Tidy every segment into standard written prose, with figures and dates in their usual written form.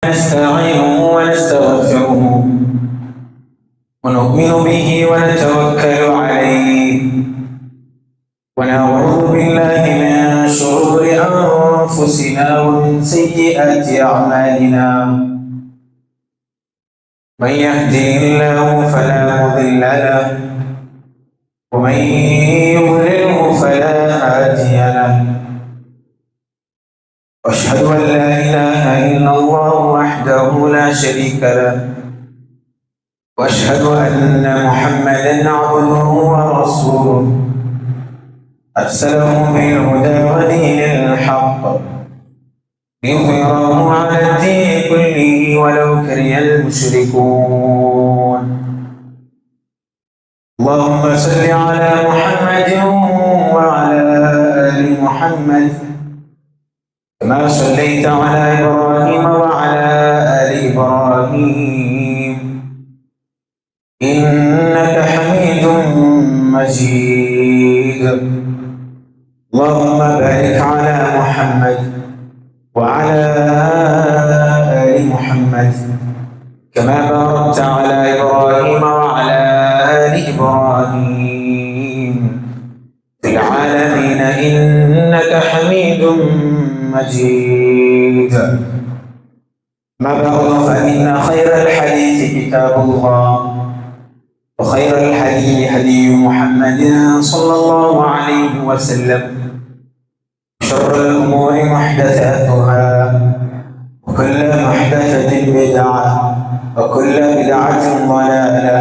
نستعينه ونستغفره ونؤمن به ونتوكل عليه ونعوذ بالله من شرور أنفسنا ومن سيئات أعمالنا من يهده الله فلا مضل له ومن يضلله فلا هادي له واشهد ان لا اله الا الله وحده لا شريك له واشهد ان محمدا عبده ورسوله ارسله بالهدى ودين الحق ليظهره على الدين كله ولو كره المشركون اللهم صل على محمد وعلى ال محمد كما صليت على ابراهيم وعلى ال ابراهيم انك حميد مجيد اللهم بارك على محمد وعلى ال محمد كما باركت على ابراهيم وعلى ال ابراهيم في العالمين انك حميد مجيد. ما بعد فإن خير الحديث كتاب الله وخير الهدي هدي محمد صلى الله عليه وسلم شر الأمور محدثاتها وكل محدثة بدعة وكل بدعة ضلالة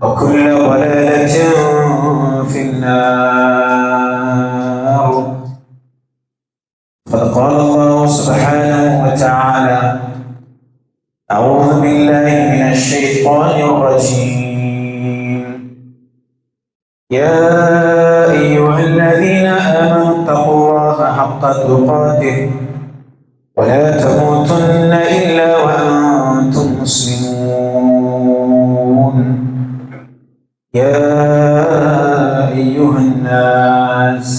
وكل ضلالة في النار. قد قال الله سبحانه وتعالى أعوذ بالله من الشيطان الرجيم يا أيها الذين آمنوا اتقوا الله حق تقاته ولا تموتن إلا وأنتم مسلمون يا أيها الناس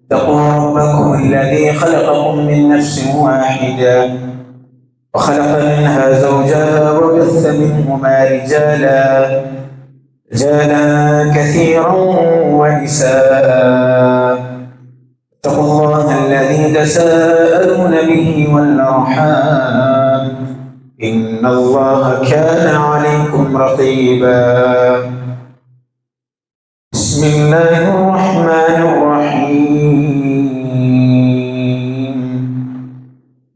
اتقوا ربكم الذي خلقكم من نفس واحدة وخلق منها زوجها وبث منهما رجالا كثيرا ونساء اتقوا الله الذي تساءلون به والأرحام إن الله كان عليكم رقيبا. بسم الله الرحمن الرحيم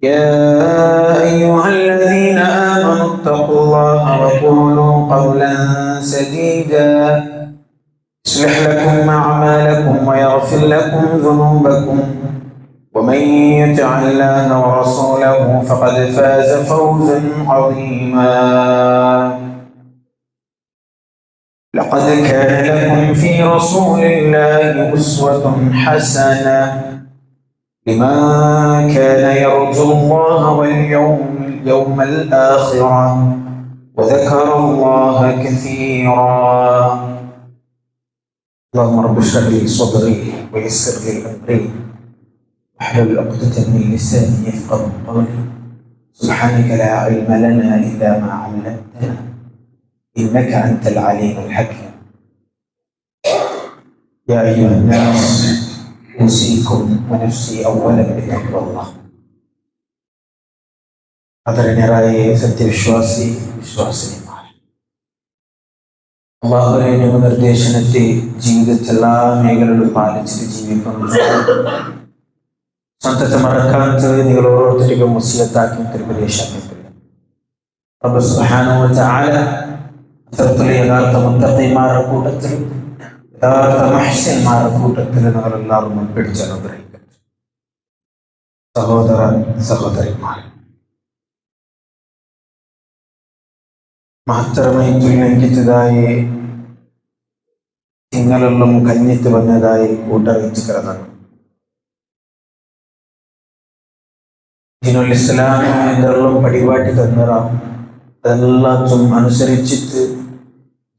يا أيها الذين آمنوا اتقوا الله وقولوا قولا سديدا يصلح لكم أعمالكم ويغفر لكم ذنوبكم ومن يطع الله ورسوله فقد فاز فوزا عظيما. لقد كان لكم في رسول الله أسوة حسنة لمن كان يرجو الله واليوم الآخر وذكر الله كثيرا. اللهم رب اشرح لي صدري ويسر لي أمري واحلل عقدة من لساني يفقهوا قولي سبحانك لا علم لنا إلا ما علمتنا إنك أنت العليم الحكيم. يا أيها الناس أوصيكم ونفسي أولا بتقوى الله. ആദരണീയരായ വിശ്വാസിനിമാർ, അല്ലാഹുവിന്റെ നിയമനിർദ്ദേശനത്തെ ജീവിതത്തിൽ എല്ലാ മേഖലകളിലും പാലിച്ചിട്ട് ജീവിക്കുന്നത് സന്തത്തെ മറക്കാത്തത് നിങ്ങൾ ഓരോരുത്തർക്കും മുസ്ലിത്താക്കി തിരുപദേശാക്കിയിട്ടില്ല. റബ്ബ് സുബ്ഹാനഹു വ തആല അത്തരത്തിലുള്ള യഥാർത്ഥ മുത്തഖീമാരുടെ കൂട്ടത്തിൽ യഥാർത്ഥ മുഹ്സിൻമാരുടെ കൂട്ടത്തിൽ നമ്മളെല്ലാവരും ഉൾപ്പെടുത്തി അനുഗ്രഹിക്കട്ടെ. സഹോദരിമാർ, മഹത്തരമായി തുല്യങ്കിച്ചതായി തിങ്ങളെല്ലാം കഞ്ഞിത്ത് വന്നതായി കൂട്ടറിയിച്ചു കിടന്നു. ദീനുൽ ഇസ്ലാം എന്തെല്ലാം പടിപാട്ടി തന്നറാം അതെല്ലാത്തും അനുസരിച്ചിട്ട്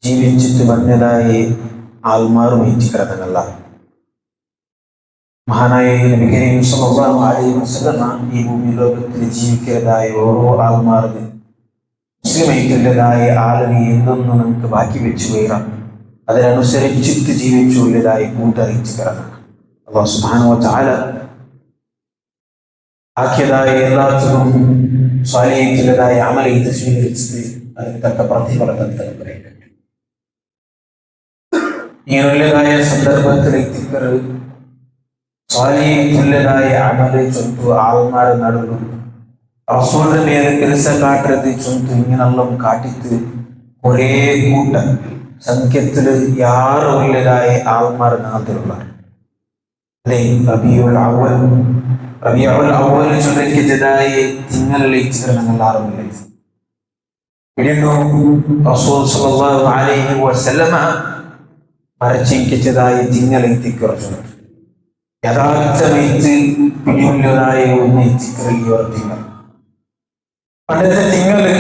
ജീവിച്ചിട്ട് വന്നതായി ആൾമാറും ഏറ്റി കിടന്നല്ല. മഹാനായ നബി കരീം സ്വല്ലല്ലാഹു അലൈഹി വസല്ലം ഈ ഭൂമി ലോകത്തിൽ ജീവിക്കുന്നതായ ഓരോ ആൾമാർക്ക് മുസ്ലിമൈറ്റുള്ളതായ ആളുകൾ എന്തൊന്നും നമുക്ക് ബാക്കി വെച്ചു വീറാം, അതിനനുസരിച്ചിട്ട് ജീവിച്ചുള്ളതായി കൂട്ടറിയിച്ചു കിടക്കണം. അല്ലാഹു സുബ്ഹാനഹു വ തആല ആക്കിയതായ എല്ലാത്തിനും സ്വാലിഹീങ്ങളായ അമൽ ചെയ്ത് സ്വീകരിച്ചത് അതിന് തക്ക പ്രതിഫലം പറയട്ടെ. ഇങ്ങനെയുള്ളതായ സന്ദർഭത്തിൽ സ്വാലിഹീങ്ങളായ അമല് ചൊന്തു ആൾമാരെ നടുവും റസൂലിന്റെ മേലെ പെരുസ കാട്ടരുത് ചൊന്തു ഇങ്ങനെല്ലാം കാട്ടിത്ത് ഒരേ കൂട്ടം സംഖ്യത്തില് യാറുള്ളതായ ആൾമാർ നാട്ടിലുള്ള റബീഉൽ അവ്വൽ ചൊല്ലിക്കുന്നതായ തിങ്കളിലേക്കാണ് ആറുമില്ല. പിന്നീട് റസൂൽ സ്വല്ലല്ലാഹു അലൈഹി വസല്ലമ മരച്ചിക്കച്ചതായ തിങ്കളെത്തിക്കുറച്ചു യഥാർത്ഥമായിട്ട് പിടിയുള്ളതായ ഒന്ന് എത്തിക്കറിയോ തിങ്കൾ. പണ്ടത്തെ തിങ്കള്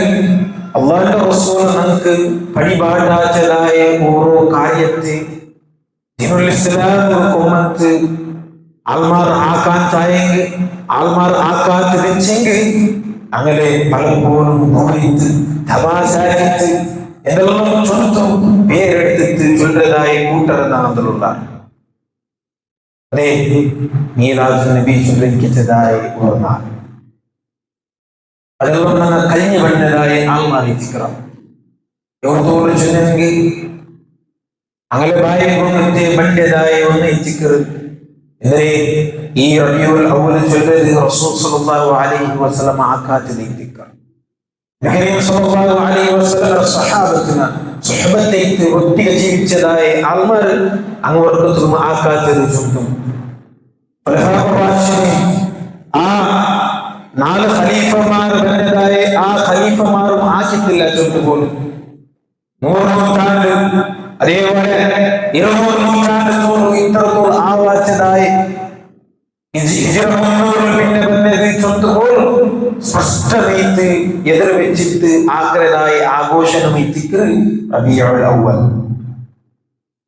അള്ളാഹുവിന്റെ റസൂൽ നമുക്ക് പടിപാടാച്ചതായ ഓരോ കാര്യത്തെ ദീനുൽ ഇസ്ലാം ഉമ്മത്ത് ആൾമാർ ആക്കാൻ തായെങ്കിൽ ആൾമാർ ആക്കാത്ത വെച്ചെങ്കിൽ അങ്ങനെ പലപ്പോഴും പോയിട്ട് തമാശാക്കിട്ട് എന്തെല്ലാം ചൊല്ലും പേരെടുത്തിട്ട് ചൊല്ലതായ കൂട്ടരെന്നാണുള്ള അതേ മീലാദ് നബി ചൊല്ലിച്ചതായ ഒരു നാൾ അതെല്ലാം നമ്മൾ കഴിഞ്ഞു വന്നതായ ആൾമാർ എത്തിക്കണം. എവിടത്തോട് ചൊല്ലെങ്കിൽ അങ്ങനെ ബായി കൊണ്ടിട്ട് വണ്ടതായ ഒന്ന് എത്തിക്കരുത്. ഈ റബീഉൽ അവ്വൽ ചൊല്ലത് റസൂൽ സ്വല്ലല്ലാഹു അലൈഹി വസല്ലം ആക്കാത്തതിരിക്കണം. നബി സ്വല്ലല്ലാഹു അലൈഹി വസല്ലം സ്വഹാബത്തിന് സുഹബത്തേക്ക് ഒട്ടിക ജീവിച്ചതായ ആൾമാർ അങ്ങോട്ടും ആക്കാത്തത് ചൊല്ലും. ആ 4 ഖലീഫമാർ വന്നതായ ആ ഖലീഫമാരും ആക്കിയിട്ടില്ല ചൊല്ലുപോലും. 100 നൂറ്റാണ്ട് അതേപോലെ 200 നൂറ്റാണ്ട് ഇത്രത്തോളം ആവാച്ചതായി പിന്നെ വന്നത് ചൊല്ലുപോലും സ്പഷ്ടമായിട്ട് എതിർ വെച്ചിട്ട് ആഗ്രതായ ആഘോഷണമൈത്തിക്ക് റബീഉൽ അവ്വൽ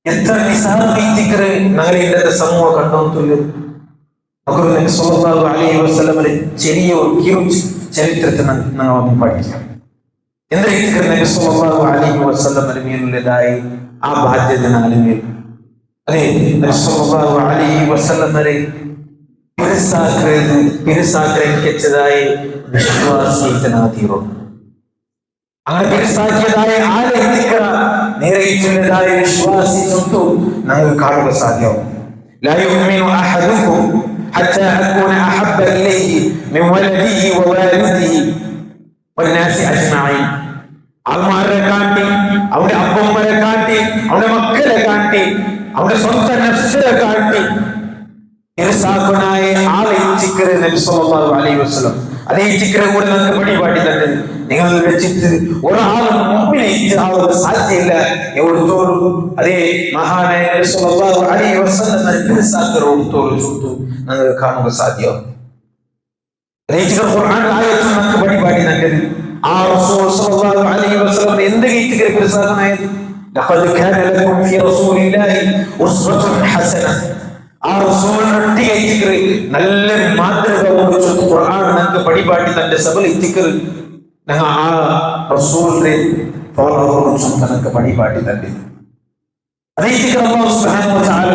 എത്ര നിസാറമൈത്തിക്ക് ഞങ്ങളെ ഇന്നത്തെ സമൂഹം കണ്ടോത്തുള്ളൂ. സ്വല്ലല്ലാഹു അലൈഹി വസല്ലമയുടെ ചെറിയ ഒരു ചരിത്രത്തെ നമ്മൾ പഠിക്കാം. എന്തായിരിക്കും നബി സ്വല്ലല്ലാഹു അലൈഹി വസല്ലമയുടെ മേലുള്ളതായി ആ ബാധ്യത ഞങ്ങളുടെ മേൽ. അതെ, നബി സ്വല്ലല്ലാഹു അലൈഹി വസല്ലമയുടെ പിരസാഗ്രഹിച്ചതായി വിശ്വാസിയായിത്തീരും. അങ്ങനെ പിരസാക്കിയതായ ആരെ നേരെയുള്ളതായ വിശ്വാസി ചൊല്ലും ഞങ്ങൾക്ക് കാണുക സാധ്യമാവും. ലാ യുഅ്മിനു അഹദുക്കും ഹത്താ അകൂന അഹബ്ബ ഇലൈഹി മിൻ വലദിഹി വവാലിദിഹി വന്നാസി അജ്മഈൻ. ആൾമാരെ കാട്ടി, അവരുടെ അപ്പന്മാരെ കാട്ടി, അവരുടെ മക്കളെ കാട്ടി, അവരുടെ സ്വന്തം നഫ്സിനെ കാട്ടി ആളെ ചിക്കറ് നബി സ്വല്ലല്ലാഹു അലൈഹി വസല്ലം. അതേ ചിക്കറെ കൂടെ നമുക്ക് പടിപാടി തന്നെ നിങ്ങൾ വെച്ചിട്ട് ഒരാളും മുമ്പിലേക്ക് ആവുക സാധ്യമില്ല. എവിടത്തോടും അതേ മഹാനായ നബി സ്വല്ലല്ലാഹു അലൈഹി വസല്ലം ഞങ്ങൾ കാണുക സാധ്യം. അതേ ചിക്കർ ഖുർആൻ ആയത്തിൽ നമുക്ക് പടിപാടി തന്നെ ആ റസൂൽ സ്വല്ലല്ലാഹു അലൈഹി വസല്ലം എന്ത് ചിക്കറെ പിരസാകനായത് ലഖദ് കാന ലക്കും ഫീ റസൂലില്ലാഹി ഉസ്വത്തുൻ ഹസന. ആ റസൂലിനെ നല്ല മാതൃക ഖുർആൻ നമുക്ക് പടിപാടി തന്റെ സബൽ എത്തിക്കർ ഞങ്ങൾ ആ റസൂലിനെ ഫോളോ നമുക്ക് പടിപാടി തന്നെ അതേ അല്ലാഹു സുബ്ഹാനഹു വ തആല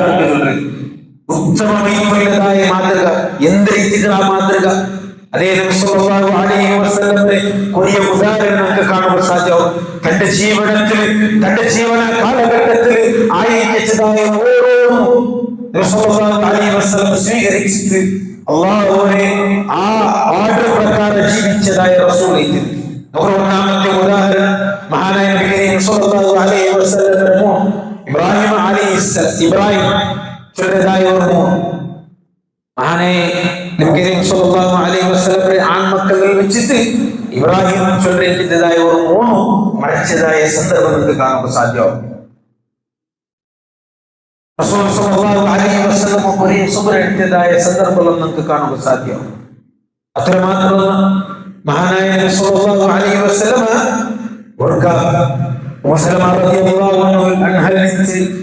ഉത്തമമായിട്ടുള്ളതായ മാതൃക. എന്ത് രീതിയിൽ ആ മാതൃക അതേ നബി സ്വല്ലല്ലാഹു അലൈഹി വസല്ലമയുടെ കൊടിയ ഉദാഹരണം നമുക്ക് കാണുവാൻ സാധ്യമാവും. തന്റെ ജീവിതത്തിൽ തന്റെ ജീവന കാലഘട്ടത്തിൽ ആയിരിച്ചതായ ഓരോ സ്വീകരിച്ചിട്ട് അള്ളാഹുവിനെ ആ ഓർഡർ പ്രകാരം ജീവിച്ചതായ റസൂലിനെ. ഒന്നാമത്തെ ഉദാഹരണം മഹാനായ നബി കരീം സ്വല്ലല്ലാഹു അലൈഹി വസല്ലം ഇബ്രാഹിം അലൈഹിസ്സലാം. ഇബ്രാഹിം ചൊല്ലതായ ഒരു മഹാനായ നബി കരീം സ്വല്ലല്ലാഹു അലൈഹി വസല്ലം ആൺമക്കളിൽ വെച്ചിട്ട് ഇബ്രാഹിം ചൊല്ലേണ്ടതായ ഒരു മോണു മരിച്ചതായ സന്ദർഭം നമുക്ക് കാണാൻ സാധ്യമാവും. റസൂൽ സ്വല്ലല്ലാഹു അലൈഹി വസല്ലം ഒരേ സുബ്ര എടുത്തതായ സന്ദർഭം നമുക്ക് കാണാൻ സാധ്യമാവും. അത്രമാത്രമല്ല മഹാനായ നബി സ്വല്ലല്ലാഹു അലൈഹി വസല്ലം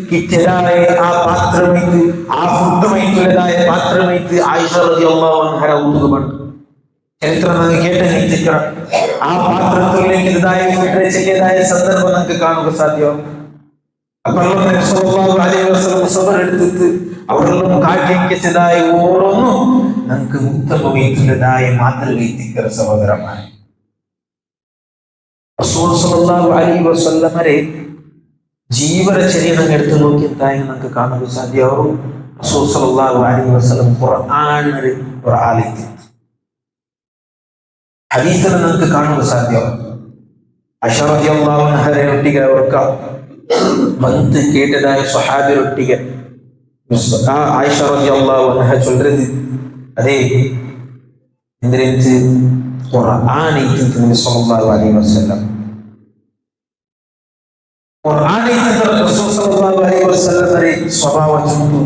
കിട്ടിയതായ ആ പാത്രമൈത്ത്, ആ ഫുഡുമൈത്തുള്ളതായ പാത്രമൈത്ത് ആയിഷ റളിയല്ലാഹു അൻഹ ഊതുകയാണ്. ചരിത്രം നമുക്ക് കേട്ടിരിക്കണം. ആ പാത്രത്തിലേക്ക് ഇതായ ഫുഡ് ചെയ്തതായ സന്ദർഭം നമുക്ക് കാണുക സാധ്യമാണ്. എടുത്തിട്ട് അവരെല്ലാം കാട്ടിച്ചതായ ഓരോന്നും നമുക്ക് ഉത്തമമായിട്ടുള്ളതായ മാതൃകയെത്തിക്കുന്ന സഹോദരന്മാരെ. റസൂൽ സ്വല്ലല്ലാഹു അലൈഹി വസല്ലമരെ ജീവനചര്യ നിങ്ങൾ എടുത്തു നോക്കിയതായി നമുക്ക് കാണാൻ സാധ്യമാവും. റസൂൽ സ്വല്ലല്ലാഹു അലൈഹി വസല്ലം ഖുർആനിൽ ഒരു ആയത്ത് ഹദീസിൽ നമുക്ക് കാണാൻ സാധ്യമാവും. ആയിഷ റളിയല്ലാഹു അൻഹയെ ഒട്ടിಗೆ അവർക്ക് வந்து கேட்டதாയ സ്വഹാബി ഒട്ടിಗೆ ആയിഷ റളിയല്ലാഹു അൻഹ சொல்றது அதே എന്തിനു ഖുർആനിൽ നബി സല്ലല്ലാഹു അലൈഹി വസല്ലം ഖുർആനിൽ റസൂൽ സല്ലല്ലാഹു അലൈഹി വസല്ലമയുടെ സ്വഭാവവും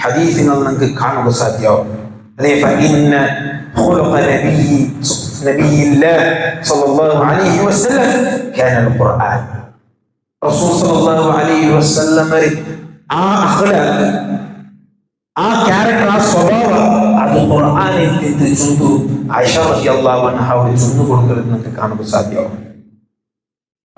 ഹദീസിൽ നമുക്ക് കാണാൻ സാധ്യമാവും. അതേ ഫഇന്ന ഖുലുഖ നബിയില്ലാഹ് സല്ലല്ലാഹു അലൈഹി വസല്ലം കാന ഖുർആൻ. റസൂൽ സല്ലല്ലാഹു അലൈഹി വസല്ലമയുടെ ആ അഖ്ലാഖ്, ആ ക്യാരക്ടർ, ആ സ്വഭാവം അത് ഖുർആനിൽ ചൊല്ലു ആയിഷ റളിയല്ലാഹു അൻഹ ചൊല്ലു കൊടുക്കുന്നത് നമുക്ക് കാണാൻ സാധ്യമാവും.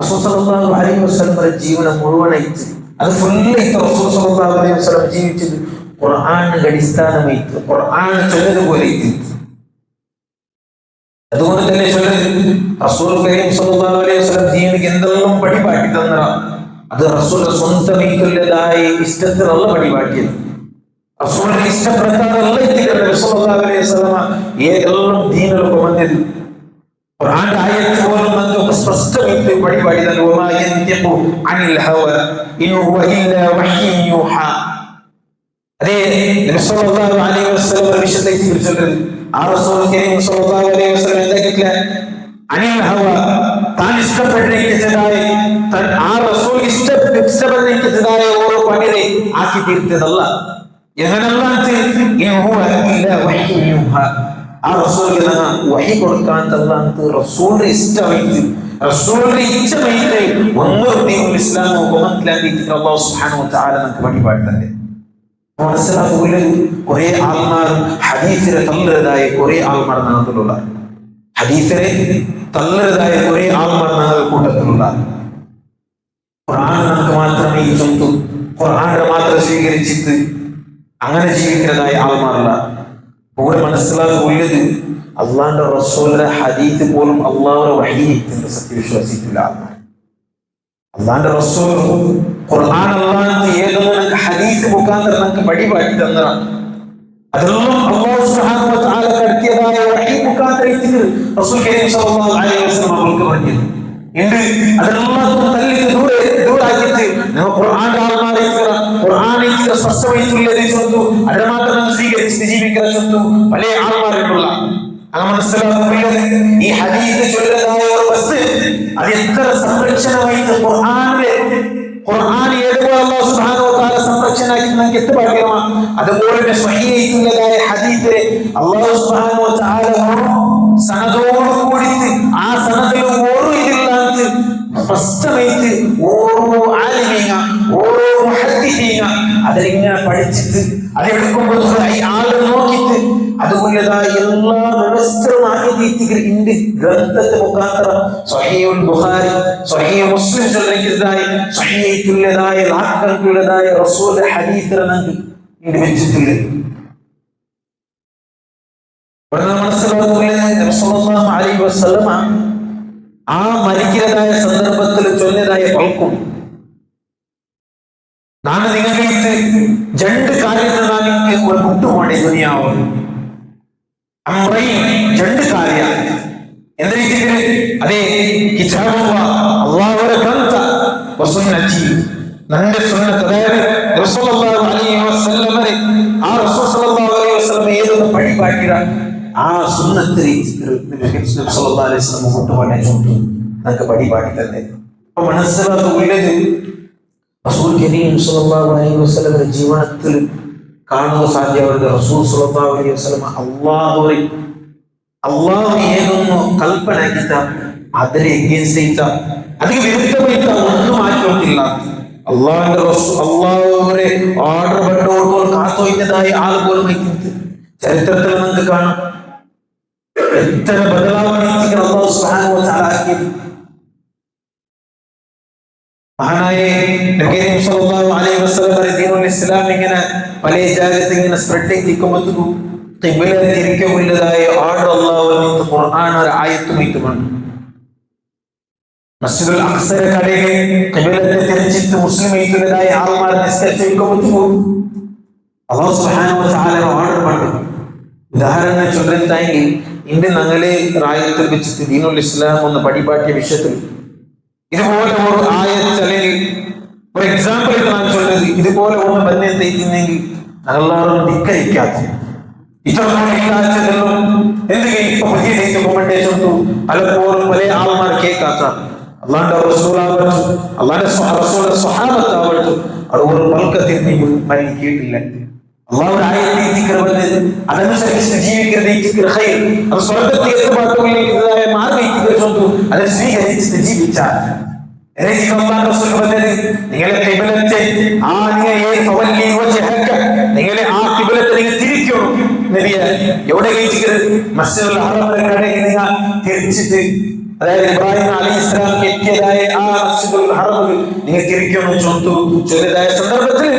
റസൂൽ സല്ലല്ലാഹു അലൈഹി വസല്ലമയുടെ ജീവനം മുഴുവനായിട്ട് അത് ഫുള്ളായിട്ട് റസൂൽ സല്ലല്ലാഹു അലൈഹി വസല്ലം ജീവിച്ചത് ഖുർആനിന്റെ അടിസ്ഥാനമായിട്ട്, ഖുർആൻ ചൊല്ലതുപോലെ. അതുകൊണ്ട് തന്നെ റസൂൽ കരീം സല്ലല്ലാഹു അലൈഹി വസല്ലം ദീനിക്ക് എന്തെല്ലാം പടിപാട്ടി തന്ന അത് റസൂലിന്റെ സ്വന്തമായിട്ടുള്ളതായ ഇഷ്ടത്തിനുള്ള പടിപാട്ടിയത്. റസൂലിന്റെ ഇഷ്ടപ്രകാരമല്ല സല്ലല്ലാഹു അലൈഹി വസല്ലം ഏതെല്ലാം ദീനുകൾക്ക് വന്നത്. ഖുർആന്റെ ആയത്ത് പോലും നമുക്ക് സ്പഷ്ടമായിട്ട് പടിപാടി തന്നെ വമാ യൻതിഖു അനിൽ ഹവ ഇൻ ഹുവ ഇല്ലാ വഹ്യുൻ യൂഹാ. അതേ നബി സല്ലല്ലാഹു അലൈഹി വസല്ലം വിശദീകരിച്ചു ചൊല്ലുന്നത് ആ റസൂൽ കരീം സല്ലല്ലാഹു അലൈഹി വസല്ലം എന്താക്കില്ല അനിൽ ഹവ താൻ ഇഷ്ടപ്പെട്ടിരിക്കുന്നതായ ആ റസൂൽ ഇഷ്ടപ്പെട്ടിരിക്കുന്നതായ ഓരോ പണിയെ ആക്കി തീർത്തതല്ല. എങ്ങനെല്ലാം ഇൻ ഹുവ ഇല്ലാ വഹ്യുൻ യൂഹാ. ആ റസൂലിന് വഹി കൊടുക്കാത്തല്ല, റസൂലിന്റെ ഇഷ്ടമായിട്ട്, റസൂലിന്റെ ഇച്ഛമായിട്ട് ഒന്നും ഇസ്ലാമോ മനസ്സിലാക്കിയിട്ട് അല്ലാഹു സുബ്ഹാനഹു വ തആല നമുക്ക് വഴിപാടുന്നുണ്ട്. മനസ്സിലാക്കുക കുറെ ആൾമാർ ഹദീസിനെ തള്ളരുതായ കുറെ ആൾമാർ നാട്ടിലുള്ള, ഹദീസിനെ തള്ളരുതായ കുറെ ആൾമാർ നാൾ കൂട്ടത്തിലുള്ള. ഖുർആൻ നമുക്ക് മാത്രമേ ചൊല്ലു, ഖുർആനെ മാത്രം സ്വീകരിച്ചിട്ട് അങ്ങനെ ജീവിക്കുന്നതായ ആൾമാരല്ല. കൂടെ മനസ്സിലാക്കുന്നത് അള്ളാന്റെ റസൂലിന്റെ ഹദീസ് പോലും അള്ളാഹുടെ വഹീത്തിന്റെ സത്യവിശ്വാസിക്കില്ല. അള്ളാന്റെ റസൂൽ ഖുർആൻ അള്ളാഹ് ഏതൊന്നും ഹദീസ് മുഖാന്തരം നമുക്ക് വഴിപാട്ടി തന്നതാണ്. അതെല്ലാം അല്ലാഹു സുബ്ഹാനഹു വ തആല കടത്തിയതായ വഹീ മുഖാന്തരം റസൂൽ കരീം സല്ലല്ലാഹു അലൈഹി വസല്ലം നമുക്ക് പറഞ്ഞു. ഇണ്ട് അതെല്ലാം തള്ളി ദൂരാക്കിയിട്ട് ഖുർആന്റെ ആൾമാരെ ഖുർആനിൽ സ്പഷ്ടമായിട്ടുള്ളത് ചൊല്ലു, അത് മാത്രം സ്വീകരിച്ച് ജീവിക്കുന്ന ചൊല്ലു പല ആൾമാരുള്ള. അങ്ങനെ മനസ്സിലാക്കുന്നത് ഈ ഹദീസ് ചൊല്ലുന്നതായ ഒരു വസ്തു അത് എത്ര സംരക്ഷണമായിട്ട് ഖുർആൻ ഏതുപോലെ അല്ലാഹു സുബ്ഹാനഹു വ തആല സംരക്ഷണമാക്കി നമുക്ക് എത്ര ഭാഗ്യമാണ്. അതുപോലെ സ്വഹീഹായിട്ടുള്ളതായ ഹദീസിലെ അല്ലാഹു സുബ്ഹാനഹു വ തആല സനദോട് കൂടിയിട്ട് ആ സനദിൽ ഓരോ ഇതില്ലാത്ത സ്പഷ്ടമായിട്ട് ഓരോ ആലിമീന ഓരോ മുഹദ്ദിസീന അതിലിങ്ങനെ പഠിച്ചിട്ട് അതെടുക്കുമ്പോൾ ഈ ആളെ നോക്കിയിട്ട് അതുകൊണ്ടതായ എല്ലാ വ്യവസ്ഥമാക്കി തീർത്തിട്ടുണ്ട്. ഗ്രന്ഥത്തെ മുഖാന്തരം സ്വഹീഹുൽ ബുഖാരി, സ്വഹീഹ് മുസ്ലിം ചൊല്ലിക്കുന്നതായ സ്വഹീഹുള്ളതായ ലാഖുള്ളതായ റസൂലുള്ളാഹി ഹദീസിനെ നമുക്ക് വെച്ചിട്ടുണ്ട്. മനസ്സിലാക്കുന്നത് സല്ലല്ലാഹു അലൈഹി വസല്ലം ആ മരിക്കുന്നതായ സന്ദർഭത്തിൽ ചൊല്ലിയതായ പൽക്കും ನಾನು ನಿಮಗೆ ಜಂಡು ಕಾರ್ಯದ ನಾನು ಉಂಟು ಮಾಡಿ ದುನಿಯಾವು ಅಮ್ರೈ ಜಂಡು ಕಾರ್ಯ ಎಂದ್ರೆ ಅದೇ ಕಿತಾಬುಲ್ಲಾಹ ಅಲ್ಲಾಹರ ಗ್ರಂಥ ವಸುನ್ನತಿ ನನ್ನ ಸುನ್ನತ್ ಅದಾയത് റസൂലുള്ളാഹി അലൈഹി വസല്ലമരെ ആ റസൂൽ സല്ലല്ലാഹു അലൈഹി വസല്ലം ഏതൊന്ന് പടിപാട്ടിര ആ സുന്നത്ത് നബി സല്ലല്ലാഹു അലൈഹി വസല്ലം കൊണ്ടുവന്ന ചുട്ടു നമുക്ക് പടിപാട്ടി തന്നെ. അപ്പോൾ മനസ്സിലാക്കുന്നത് റസൂൽ കരീം സല്ലല്ലാഹു അലൈഹി വസല്ലമയുടെ ജീവിതത്തിൽ കാണുക സാധ്യമായത് റസൂൽ സല്ലല്ലാഹു അലൈഹി വസല്ലം അല്ലാഹു ഏതൊന്നു കൽപ്പന ആക്കിത്ത അതിന് എഗെയിൻസ്റ്റ് ആയിട്ട അതിന് വിരുദ്ധമായിട്ട ഒന്നും മാറ്റമില്ല. അള്ളാഹുവരെ ഓർഡർ പെട്ടോടുമ്പോൾ കാത്തോയിന്നതായ ആളുകൾ ചരിത്രത്തിൽ നമുക്ക് കാണാം. എത്ര ബദലാവാണ് അള്ളാഹു സുബ്ഹാനഹു വ തആല ആക്കിയത്. മഹാനായ നബി സല്ലല്ലാഹു അലൈഹി വസല്ലം ദീനുൽ ഇസ്ലാം ഇങ്ങനെ പല ജാഗത്ത് ഇങ്ങനെ സ്പ്രെഡ് ചെയ്തിരിക്കുമ്പോൾ ഖിബ്ല തിരിക്കുള്ളതായ ഓർഡർ അള്ളാഹു ഖുർആൻ ഒരു ആയത്തുമായിട്ടുണ്ട്. മസ്ജിദുൽ അഖ്സ കടയിൽ ഖിബ്ലത്തെ തിരിച്ചിട്ട് മുസ്ലിം ആയിട്ടുള്ളതായ ആൾമാർ നിസ്കരിക്കുമ്പോൾ അള്ളാഹു സുബ്ഹാനഹു വ തആല ഓർഡർ ഉണ്ട്. ഉദാഹരണം ചൊല്ലുന്നതായെങ്കിൽ ഇന്ന് ഞങ്ങളെ റായത്തിൽ വെച്ചിട്ട് ദീനുൽ ഇസ്ലാം ഒന്ന് പഠിപ്പാട്ടിയ വിഷയത്തിൽ ഇതുപോലെ ഒരു ആയത്ത് അല്ലെങ്കിൽ ഒരു എക്സാമ്പിൾ ഞാൻ ചൊല്ലുന്നത് ഇതുപോലെ ഒന്ന് തന്നെ തയ്ക്കുന്നെങ്കിൽ ഞങ്ങളാരും ധിക്കരിക്കാത്ത ഇതൊന്നും എന്തെങ്കിലും ഇപ്പൊ പുതിയ ഡേറ്റ് പലപ്പോഴും പല ആൾമാർ കേൾക്കാത്ത അള്ളാന്റെ റസൂലാവട്ടെ അള്ളാന്റെ സ്വഹാബത്താവട്ടെ അത് ഒരു പൽക്കത്തിൽ മരി കേട്ടില്ല. അള്ളാഹുടെ ആയത്തെ അതനുസരിച്ച് ജീവിക്കുന്ന അത് സ്വർഗത്തിൽ എത്തുപാട്ടുകളിലേക്കുള്ളതായ മാർഗം അത് സ്വീകരിച്ചിട്ട് ജീവിച്ചാൽ നിങ്ങളെ ഖിബ്ലത്തെ നിങ്ങളെ ആ ഖിബ്ലത്തെ നിങ്ങൾ തിരിക്കണം. എവിടെ മസ്ജിദുൽ ഹറമിന്റെ നിങ്ങൾ തിരിച്ചിട്ട് അതായത് ഇബ്രാഹിം അലൈഹിസ്സലാം എത്തിയതായ ആ മസ്ജിദുൽ ഹറം നിങ്ങൾ തിരിക്കണം ചൊല്ലിയതായ സന്ദർഭത്തിൽ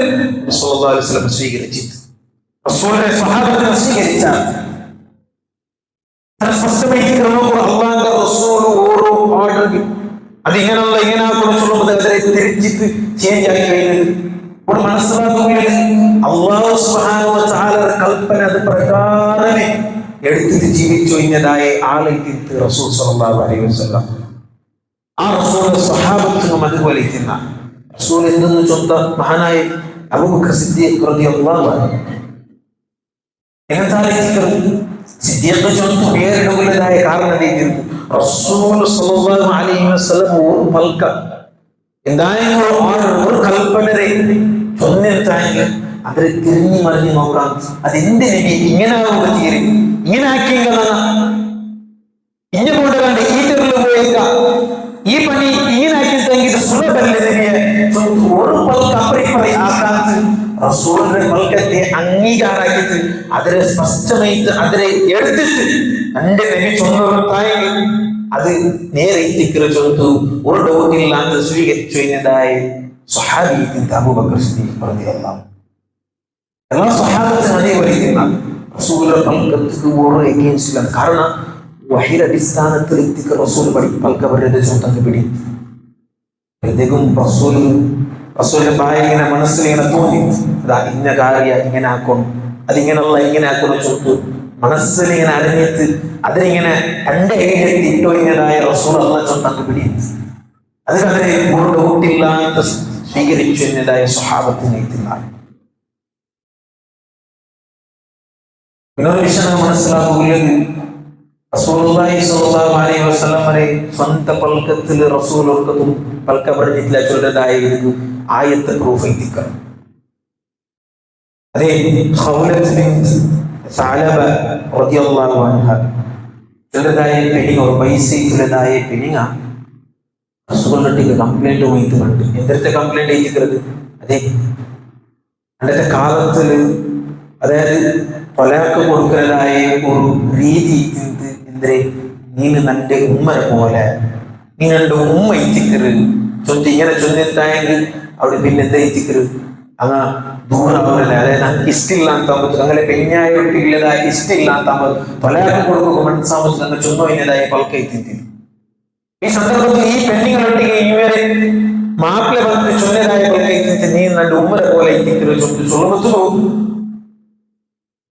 റസൂലുള്ളാഹി സ്വല്ലല്ലാഹു അലൈഹി വസല്ലം സ്വീകരിച്ചിട്ട് റസൂലിന്റെ സ്വഹാബത്തിനെ സ്വീകരിച്ചാൽ അള്ളാന്റെ റസൂൽ ഓരോ ഓർഡർ അതിങ്ങനെയുള്ള ഇങ്ങനെ തിരിച്ചിട്ട് ചേഞ്ച് ആക്കി കഴിഞ്ഞത് ഇപ്പോൾ മനസ്സിലാക്കുന്നത് അല്ലാഹു സുബ്ഹാനഹു വ തആല കൽപ്പന അത് പ്രകാരം എടുത്തിട്ട് ജീവിച്ചു കഴിഞ്ഞതായ ആളെ റസൂൽ സ്വല്ലല്ലാഹു അലൈഹി വസല്ലം ആ റസൂലിന്റെ സ്വഹാബത്തിനും അതുപോലെ ഇരിക്കുന്ന റസൂൽ എന്തെന്ന് ചൊന്ന മഹാനായ അബൂബക്കർ സിദ്ദീഖ് റളിയല്ലാഹു അൻഹു സിദ്ദീഖ് ചൊന്ന പേരിടുന്നതായ കാരണം റസൂൽ സ്വല്ലല്ലാഹു അലൈഹി വസല്ലം ഒരു പൽക്ക എന്തായാലും ഒരു കൽപ്പനരെ ചൊന്നിട്ടായെങ്കിൽ അവരെ തിരിഞ്ഞു മറിഞ്ഞു നോക്കാം. അതെന്ത് നബി ഇങ്ങനെ തീരും ഇങ്ങനെ ആക്കിയെങ്കിൽ ഇങ്ങനെ കൊണ്ടുവരാണ്ട് ഈ തെറിൽ പോയേക്ക ഈ പണി ഇങ്ങനെ ആക്കിയിട്ടെങ്കിൽ സുലഭല്ലേ നബിയെ ഒരു പൽക്ക അപ്പറി ആക്കാത്ത റസൂലിന്റെ പൽക്കത്തെ അംഗീകാരാക്കിയിട്ട് അതിനെ സ്പഷ്ടമായിട്ട് അതിനെ എടുത്തിട്ട് എന്റെ നബി ചൊന്നതായെങ്കിൽ അത് നേരെ ചൊന്നു ഒരു ഡൗട്ടില്ലാത്ത സ്വീകരിച്ചു കഴിഞ്ഞതായ സ്വഹാബിയത്തിന്റെ അബൂബക്കർ സിദ്ദീഖ് റളിയല്ലാഹു എല്ലാ സ്വഹാബത്തിനും അതേ വലിക്കുന്ന റസൂലിന്റെ പൽക്കത്തിന് ഒരു എഗെയിൻസ്റ്റ് ഇല്ല. കാരണം വഹിയുടെ അടിസ്ഥാനത്തിൽ എത്തിക്ക് റസൂൽ പൽക്ക അവരുടെ ചുമത്തക്ക് പിടി പ്രത്യേകം റസൂലിന്റെ ബായ ഇങ്ങനെ മനസ്സിലിങ്ങനെ തോന്നി അതാ ഇന്ന കാര്യം ഇങ്ങനെ ആക്കണം അതിങ്ങനെയുള്ള ഇങ്ങനെ ആക്കണം ചൊത്തു മനസ്സിലിങ്ങനെ അറിഞ്ഞിട്ട് അതിനിങ്ങനെ എന്റെ കയ്യിലെത്തി ഇട്ടോയിങ്ങനായ റസൂൽ അള്ളാഹ് ചൊന്നക്ക് പിടി അതിനെ ഒരു ഡൗട്ടില്ലാത്ത സ്വീകരിച്ചു എന്നതായ സ്വഹാബത്തിനെ എത്തുന്നതാണ്. പിന്നൊരു വിഷയം മനസ്സിലാക്കുകയും റസൂലുള്ളാഹി സ്വല്ലല്ലാഹു അലൈഹി വസല്ലം വരെ സ്വന്തം പൽക്കത്തിൽ റസൂലുള്ളതും പൽക്ക പറഞ്ഞിട്ടില്ല ചൊല്ലതായ ആയത്ത് പ്രൂഫ് എത്തിക്കണം. അതേ ഖൗലത്ത് ബിൻത് സഅലബ റളിയല്ലാഹു അൻഹ ചൊല്ലതായ പെണ്ണിങ് ഒരു പൈസയിലുള്ളതായ പെണ്ണിങ് റസൂലുള്ളാഹിക്ക് കംപ്ലൈന്റ് പോയിട്ടുണ്ട്. എന്തൊക്കെ കംപ്ലൈന്റ് ചെയ്തിരിക്കുന്നത് അതെ അന്നത്തെ കാലത്തിൽ അതായത് തൊലാക്ക് കൊടുക്കുന്നതായ ഒരു രീതി എന്തേ നീ നന്റെ ഉമ്മനെ പോലെ നീ രണ്ട് ഉമ്മ ഇത്തിക്കര് ചൊന്തി ഇങ്ങനെ ചൊന്നിട്ടായെങ്കിൽ അവിടെ പിന്നെ എന്താ ഇത്തിക്കര് അങ്ങ് ദൂരമാവില്ല. അതായത് നമുക്ക് ഇഷ്ടമില്ലാത്ത അങ്ങനെ പെഞ്ഞായിട്ടില്ലതായ ഇഷ്ടമില്ലാത്ത തൊലാക്ക് കൊടുക്കുക മനസ്സാമത്ത് അങ്ങ് ചൊന്നോയിന്നതായ പൽക്ക എത്തിത്തി. ഈ സന്ദർഭത്തിൽ ഈ പെണ്ണുങ്ങളൊട്ടിಗೆ ഇവരെ മാപ്പിള വന്ന് ചൊന്നതായ പൽക്ക എത്തിച്ച് നീ നന്റെ ഉമ്മനെ പോലെ ഇത്തിക്കര് ചൊന്ന് ചൊല്ലുമ്പോ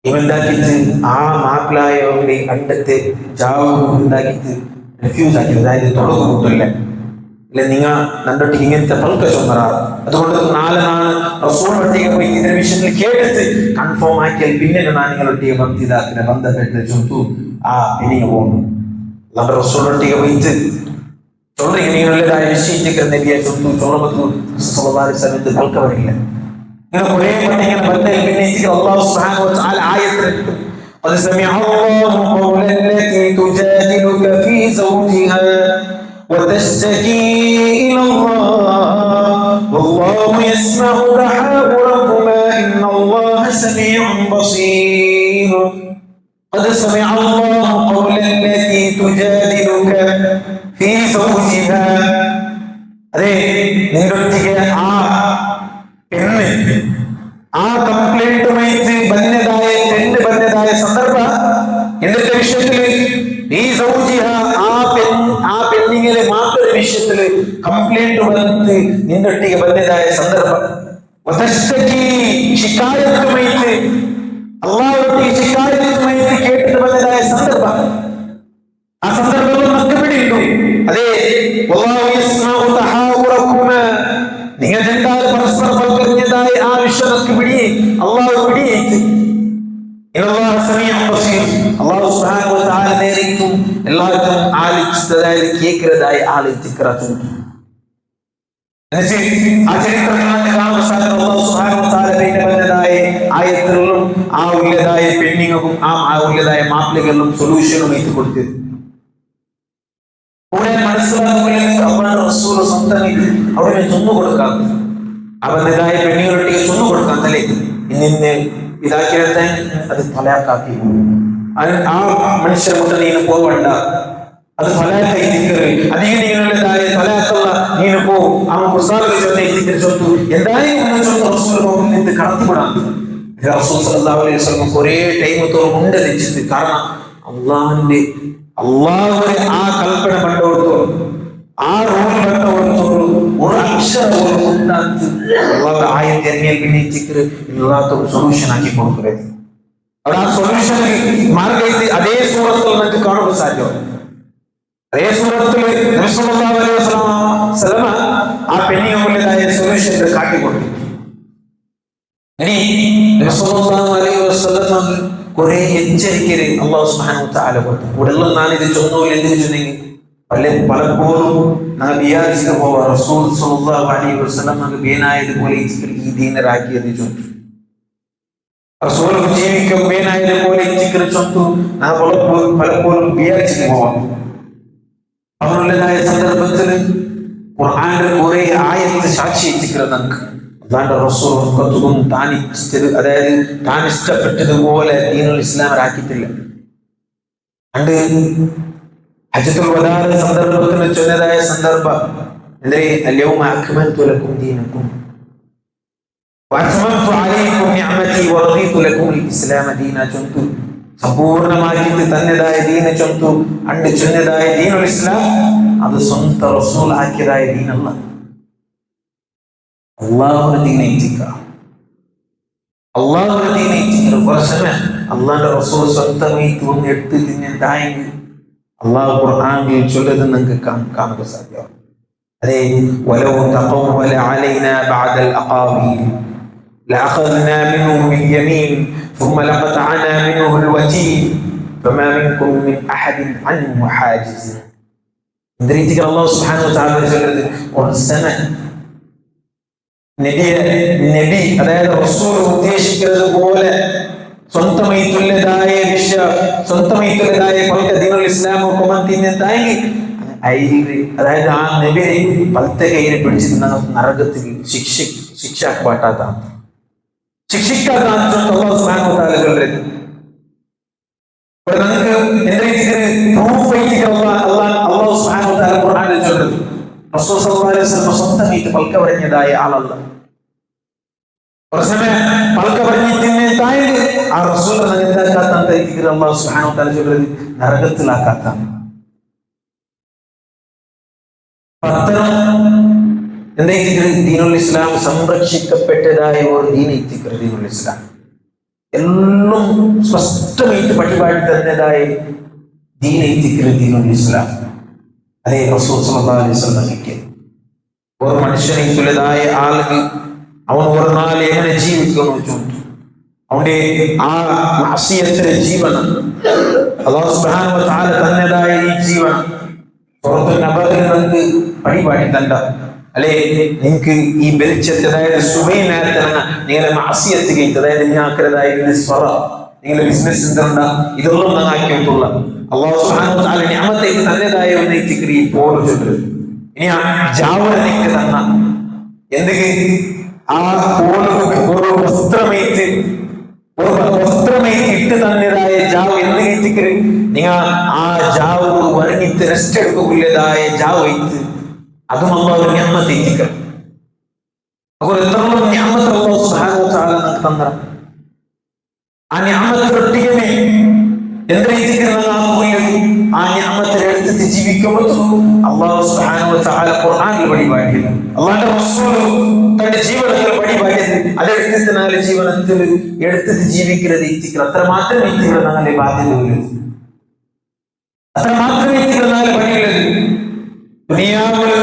ഇവണ്ടാക്കിയിട്ട് ആ മാപ്പിളായവരുടെ അണ്ടത്തെ ജാവ് ഉണ്ടാക്കിയിട്ട് റിഫ്യൂസ് ആക്കി. അതായത് തുടക്കം കൂട്ടില്ല ഇല്ല നിങ്ങൾ നണ്ടൊട്ടിക്ക് ഇങ്ങനത്തെ പൽക്ക ചൊന്നറാറ് അതുകൊണ്ട് നാളെ റസൂൾ ഒട്ടിಗೆ പോയി ഇതിന്റെ വിഷയത്തിൽ കേട്ടിട്ട് കൺഫേം ആക്കിയാൽ പിന്നെ ഞാൻ നിങ്ങളൊട്ടിಗೆ ഭക്തിതാക്കിനെ ബന്ധപ്പെട്ട് ചൊന്തു ആ എനിക്ക് പോകുന്നു നമ്മുടെ റസൂൾ ഒട്ടിಗೆ പോയിട്ട് ചൊല്ലുക നിങ്ങളുടേതായ വിഷയിച്ചിട്ട് നബിയെ ചൊന്തു ചൊല്ലുമ്പോൾ സമയത്ത് പൽക്ക വരില്ല. ഇങ്ങനെ കുറേ ഇങ്ങനെ ബന്ധം പിന്നെ അല്ലാഹു സുബ്ഹാനഹു വ തആല ആയത്തിൽ قد سمع الله قول التي تجادلك في زوجها وتشتكي إلى الله والله يسمع تحاوركما إن الله سميع بصير قد سمع الله قول التي تجادلك في زوجها അതെ നിങ്ങളൊക്കെ ആ കംപ്ലൈന്റുമായിട്ട് ബന്ധതായ സന്ദർഭ എന്നിട്ട് വിഷയത്തില് ഈ സൗജിഹ ആ പെണ്ണിങ്ങിലെ മാത്രം വിഷയത്തില് കംപ്ലൈന്റ് വന്നിട്ട് നിന്നൊട്ടിಗೆ ബന്ധതായ സന്ദർഭ ശിക്കായത്തുമായിട്ട് അള്ളാഹുവൊട്ടിಗೆ ശിക്കായത്തുമായിട്ട് കേട്ടിട്ട് ബന്ധതായ സന്ദർഭ ആ സന്ദർഭത്തിൽ നമുക്ക് പിടിയിട്ടു അതെ നിങ്ങൾ രണ്ടാല് പരസ്പരം പൽക്കറിഞ്ഞതായ ആ വിഷയക്ക് പിടി അള്ളാഹു പിടിയേറ്റ് അള്ളാഹു സുബ്ഹാനഹു വ തആല നേരിട്ടും എല്ലാവർക്കും ആലിച്ചതായ കേൾക്കുന്നതായ ആലിച്ചിക്കറച്ചുണ്ട് ആ ചരിത്രങ്ങളെ കാണുന്ന സാധനം അള്ളാഹു സുബ്ഹാനഹു വ തആല പറഞ്ഞതായ ആയത്തുകളിലും ആ ഉള്ളതായ പെണ്ണിങ്ങും ആ ഉള്ളതായ മാപ്പിളകളിലും സൊല്യൂഷനും എത്തി കൊടുത്തത് മനസ്സിലാകുമ്പോൾ റസൂൽ സ്വന്തം അവിടെ ചൊന്നു കൊടുക്കാം അവരുടേതായ പെണ്ണുകളൊട്ടിಗೆ ചൊന്നു കൊടുക്കാം തലേ ഇന്ന് ഇതാക്കിയത് അത് തലാക്കാക്കി ആ മനുഷ്യരെ മുട്ട നീನು പോവണ്ട അത് തലാക്കായി തിക്കറ് അധികം നിങ്ങളുടേതായ തലാക്കുള്ള നീನು പോ ആ മുസാലിക്ക് ചൊന്നെ ചൊത്തു എന്തായാലും റസൂൽ നിന്ന് കടത്തിവിടാം റസൂൽ സല്ലല്ലാഹു അലൈഹി വസല്ലം കുറേ ടൈം ഉണ്ട് വെച്ചിട്ട് കാരണം അള്ളാഹുവിന്റെ ആ കൽപ്പന കണ്ടുകൊടുത്തു ആ റൂൾ കണ്ടുകൊടുത്തോളൂ ഒരു അക്ഷരം ഉണ്ടാക്കി ആയത്തെ എല്ലാത്തും സൊല്യൂഷൻ ആക്കി കൊടുക്കുന്നത് അവിടെ ആ സൊല്യൂഷൻ മാർഗത്തിൽ അതേ സൂറത്തിൽ നമുക്ക് കാണുവാൻ സാധ്യം അതേ സൂറത്തിൽ ആ പെണ്ണിനുള്ളതായ സൊല്യൂഷൻ കാട്ടിക്കൊടുത്തു ഇനി കുറെ എച്ചരിക്കല് അള്ളാഹു സുബ്ഹാനഹു വ തആല കൊടുത്തു കൂടുതലും ഞാനിത് ചൊന്നൂല എന്ത് വെച്ചിട്ടുണ്ടെങ്കിൽ പലപ്പോഴും നാം വിചാരിച്ചു പോവാ റസൂൽ സ്വല്ലല്ലാഹു അലൈഹി വസല്ലം ബേനായതുപോലെ ഈ ദീനരാക്കിയത് ചൊന്നു റസൂൽ ജീവിക്കും ബേനായതുപോലെ ചൊന്നു നാം പലപ്പോഴും വിചാരിച്ചു പോവാം അവരുള്ളതായ സന്ദർഭത്തിൽ ഖുർആനിൽ കുറെ ആയത്ത് സാക്ഷി എത്തിക്കുന്നത് നമുക്ക് അല്ലാണ്ട് റസൂൽ അതായത് താൻ ഇഷ്ടപ്പെട്ടതുപോലെ ദീനുൽ ഇസ്ലാം ആക്കിയിട്ടില്ല പണ്ട് ഹജ്ജത്തുൽ വദാഅ സന്ദർഭത്തിൽ ചൊന്നതായ സന്ദർഭം എന്തേ അൽയൗമ അക്മൽതു ലക്കും ദീനക്കും വഅത്മംതു അലൈക്കും നിഅമതി വറദീതു ലക്കും അൽ ഇസ്ലാമ ദീന ചൊന്തു സമ്പൂർണ്ണമായിട്ട് തന്നതായ ദീന ചൊന്തു അണ്ട് ചൊന്നതായ ദീനുൽ ഇസ്ലാം അത് സ്വന്തം റസൂൽ ആക്കിയതായ ദീനല്ല അള്ളാഹുവിന്റെ ദീനെ അള്ളാഹുവിന്റെ ദീനെ കുറച്ചമേ അള്ളാഹുന്റെ റസൂൽ സ്വന്തമായിട്ട് ഒന്ന് എടുത്ത് തിന്നെന്തായെങ്കിൽ അള്ളാഹു ഖുർആനിൽ ചൊല്ലത് നിങ്ങൾക്ക് കാണുക സാധ്യമാണ് അതെ വലൗ തഖവ്വല അലൈനാ ബഅദൽ അഖാവീൽ ലഅഖദ്നാ മിൻഹു ബിൽയമീൻ ثم لقطعنا منه الوتين فما منكم من أحد عنه حاجز ندريتك الله سبحانه وتعالى ചൊല്ലത് വസന നബി അതായത് റസൂൽ ഉദ്ദേശിക്കുന്നത് പോലെ സ്വന്തമായിട്ടുള്ളതായ പല ദീനുൽ ഇസ്ലാം അതായത് ആ നബിയെ പലത്തെ കയ്യിൽ പിടിച്ചിട്ട് നരകത്തിൽ ശിക്ഷാക്കാട്ടാത്താണ് അല്ലാഹു സുബ്ഹാനഹു വ തആല ചൊല്ലുന്നത് നമുക്ക് അല്ലാഹു സുബ്ഹാനഹു വ തആല ഖുർആനിൽ ചൊല്ലുന്നത് റസൂൽ സല്ലല്ലാഹു അലൈഹി വസല്ലം സ്വന്തമായിട്ട് പൽക്ക പറഞ്ഞതായ ആളല്ല പൽക്ക പറഞ്ഞിട്ടായി ആ റസൂൽ എന്താക്കാത്ത അല്ലാഹു സുബ്ഹാനഹു വ തആല ചൊല്ലുന്നത് നരകത്തിലാക്കാത്ത ദീനുൽ ഇസ്ലാം സംരക്ഷിക്കപ്പെട്ടതായ ഒരു ദീനുൽ ഇസ്ലാം എല്ലാം സ്പഷ്ടമായിട്ട് പരിപാടി തന്നതായ ദീനുൽ ഇസ്ലാം അതേ റസൂൽ സല്ലല്ലാഹു അലൈഹി വസല്ലം ഒരു മനുഷ്യനെത്തുള്ളതായ ആളുകൾ അവൻ ഒരു നാൾ എങ്ങനെ ജീവിക്കുന്നു ചോദിച്ചു അവന്റെ ആ മാസിയത്തിന്റെ ജീവനം അല്ലാഹു സുബ്ഹാനഹു വ തആല തന്നതായ ഈ ജീവനം പുറത്ത് നബറിൽ നമുക്ക് പരിപാടി തണ്ട അല്ലെ നിങ്ങൾക്ക് ഈ വെളിച്ചത്തെ അതായത് സുബൈ നേരത്തെ നിങ്ങളെ മാസിയത്ത് കഴിഞ്ഞത് അതായത് ഞാക്കതായ സ്വറ നിങ്ങളുടെ ബിസിനസ് എന്തുണ്ടാ ഇതൊന്നും നന്നാക്കിയിട്ടുള്ള അള്ളാഹു സുബ്ഹാനഹു വ തആല നിഅമത്തെ തന്നതായ ഒന്ന് തിക്രി പോയിട്ടുണ്ട്. ഇനി ആ ജാവരനിക്ക് തന്ന എന്തെങ്കിലും ആ ഒരു വസ്ത്രമേറ്റ് ഇട്ട് തന്നതായ ജാവ് എന്തെങ്കിലും തിക്രി നിങ്ങൾ ആ ജാവ് വരങ്ങിട്ട് റെസ്റ്റ് എടുക്കുകയുള്ളതായ ജാവ് വൈത്ത് അതും അള്ളാഹു നിഅമത്തെ തിക്ര അപ്പോൾ എത്രത്തോളം നിഅമത്ത് അള്ളാഹു സുബ്ഹാനഹു വ തആല നമുക്ക് തന്ന ആ നിഅമത്ത് ഒട്ടിക്കമേ ആ നിഅമത്തിനെ എടുത്തിട്ട് ജീവിക്കുമ്പോൾ അല്ലാഹു സുബ്ഹാനഹു വ തആല ഖുർആനിൽ വഴികാട്ടിയത് അല്ലാഹുവിന്റെ റസൂൽ തന്റെ ജീവിതത്തിൽ വഴികാട്ടിയത് അതെടുത്തിട്ട് നാല് ജീവിതത്തിൽ എടുത്തിട്ട് ജീവിക്കുന്നത് ഇത്തിക്ക് അത്ര മാത്രമേ ഇത്തിക്ക് നാല് ബാധ്യതയുള്ളൂ. അത്ര മാത്രമേ ഇത്തിക്ക് നാല് പണിയുള്ളത്. ദുനിയാവിൽ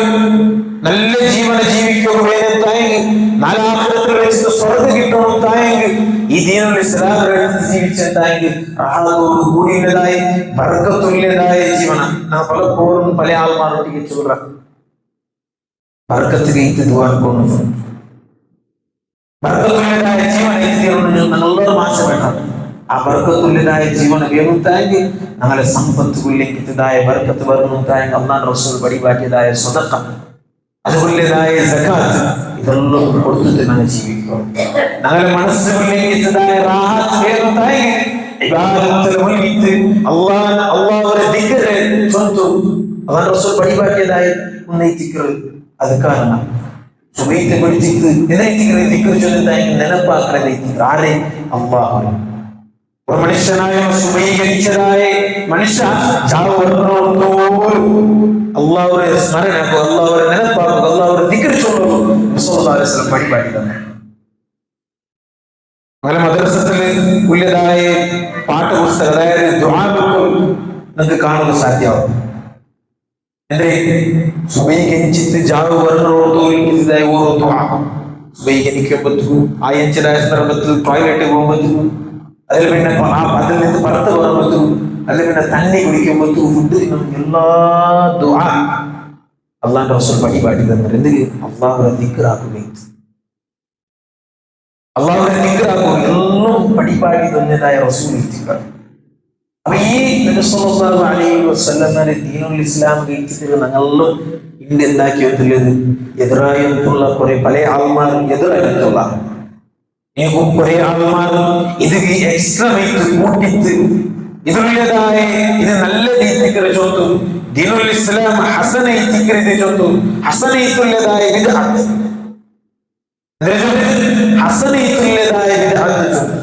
നല്ല ജീവന ജീവിക്കുകയും തായെങ്കിൽ നാലാഖിറത്തിൽ വെച്ചിട്ട് സ്വർഗ്ഗം കിട്ടണം തായെങ്കിൽ ഈ ദീനുൽ ഇസ്ലാമിൽ ജീവിച്ചെത്തായെങ്കിൽ റാഹത്തോട് കൂടിയതായ ബർക്കത്തുള്ളതായ ജീവനം നാം പലപ്പോഴും പല ആൾമാരോട് ചൊല്ല ബർക്കത്ത് കഴിച്ച് ദുആ പോകുന്നു. ബർക്കത്തുള്ളതായ ജീവനം നല്ലൊരു മാസം വേണം. ആ ബർക്കത്തുള്ളതായ ജീവനം വേണമെങ്കിൽ ഞങ്ങളെ സമ്പത്തുകളിലേക്കിതായ ബർക്കത്ത് വരുന്നതായെങ്കിൽ അല്ലാഹുവിന്റെ റസൂൽ വഴികാട്ടിയതായ സദഖ അതുപോലെതായ സകാത്ത് ഇതെല്ലാം കൊടുത്തിട്ട് ഞങ്ങൾ ജീവിക്കുക. ഞങ്ങളുടെ മനസ്സുകളിലേക്കിതായ റാഹത്ത് വേണമെങ്കിൽ ഇബാദത്തിൽ മുഴുകിയിട്ട് അല്ലാഹുവിന്റെ ദിക്ർ ചൊല്ലും. അല്ലാഹുവിന്റെ റസൂൽ വഴികാട്ടിയതായ ദിക്ർ അത് കാരണം സുബൈത്തെ പഠിച്ചിട്ട് ദിക്ർ ചൊല്ലുന്നതായെങ്കിൽ നെനപ്പാക്കുന്ന ആരെ അല്ലാഹു ഒരു മനുഷ്യനായ സുബൈകരിച്ചതായ മനുഷ്യ അള്ളാഹുരെ സ്മരണക്കും അള്ളാഹുരെ നെനപ്പാക്കും അള്ളാഹുരെ ദിക്ർ ചൊല്ലും റസൂലുള്ളാഹി അലൈഹി വസല്ലം വഴികാട്ടി തന്നെ. അങ്ങനെ മദ്രസത്തിൽ ഉള്ളതായ പാഠപുസ്തകം അതായത് ദുആ ബുക്ക് നിങ്ങൾക്ക് കാണുക സാധ്യമാവും. എന്റെ സുബൈകരിച്ചിട്ട് ജാവ് പറഞ്ഞതായ ഓരോ ദുആ സുബൈകരിക്കുമ്പോഴത്തേക്കും ആ എഞ്ചിനായ സന്ദർഭത്തിൽ ടോയ്ലറ്റ് പോകുമ്പോഴത്തേക്കും അതിൽ പിന്നെ അതിൽ നിന്ന് പുറത്ത് പോകുമ്പോഴത്തേക്കും അതിൽ പിന്നെ തണ്ണി കുടിക്കുമ്പോഴത്തേക്കും ഫുഡ് എല്ലാ ദുആ അള്ളാഹുവിന്റെ റസൂൽ വഴികാട്ടി തന്നത്. എന്തിന് അള്ളാഹുവിനെ ദിക്റാക്കുകയും അള്ളാഹുവിനെ ദിക്റാക്കുകയും എല്ലാം വഴികാട്ടി തന്നതായ റസൂൽ ദിക്ർ. അപ്പൊ ഈ നബി സല്ലല്ലാഹു അലൈഹി വസല്ലമയുടെ ദീനുൽ ഇസ്ലാം കഴിച്ചിട്ട് ഞങ്ങളും ഇന്ത്യ എന്താക്കി വെച്ചുള്ളത് എതിരായിട്ടുള്ള കുറെ പല ആൾമാർ എതിരായിട്ടുള്ള കുറെ ആൾമാർ ഇത് എക്സ്ട്രാ കൂട്ടിച്ച് ഇതിനുള്ളതായ ഇത് നല്ല രീതിക്ക് ചൊല്ലും. ദീനുൽ ഇസ്ലാം ഹസനൈതിക്ക് ചൊല്ലും. ഹസനൈത്തുള്ളതായ ബിദ്അത്ത് ഹസനൈത്തുള്ളതായ ബിദ്അത്ത് ചൊല്ലും.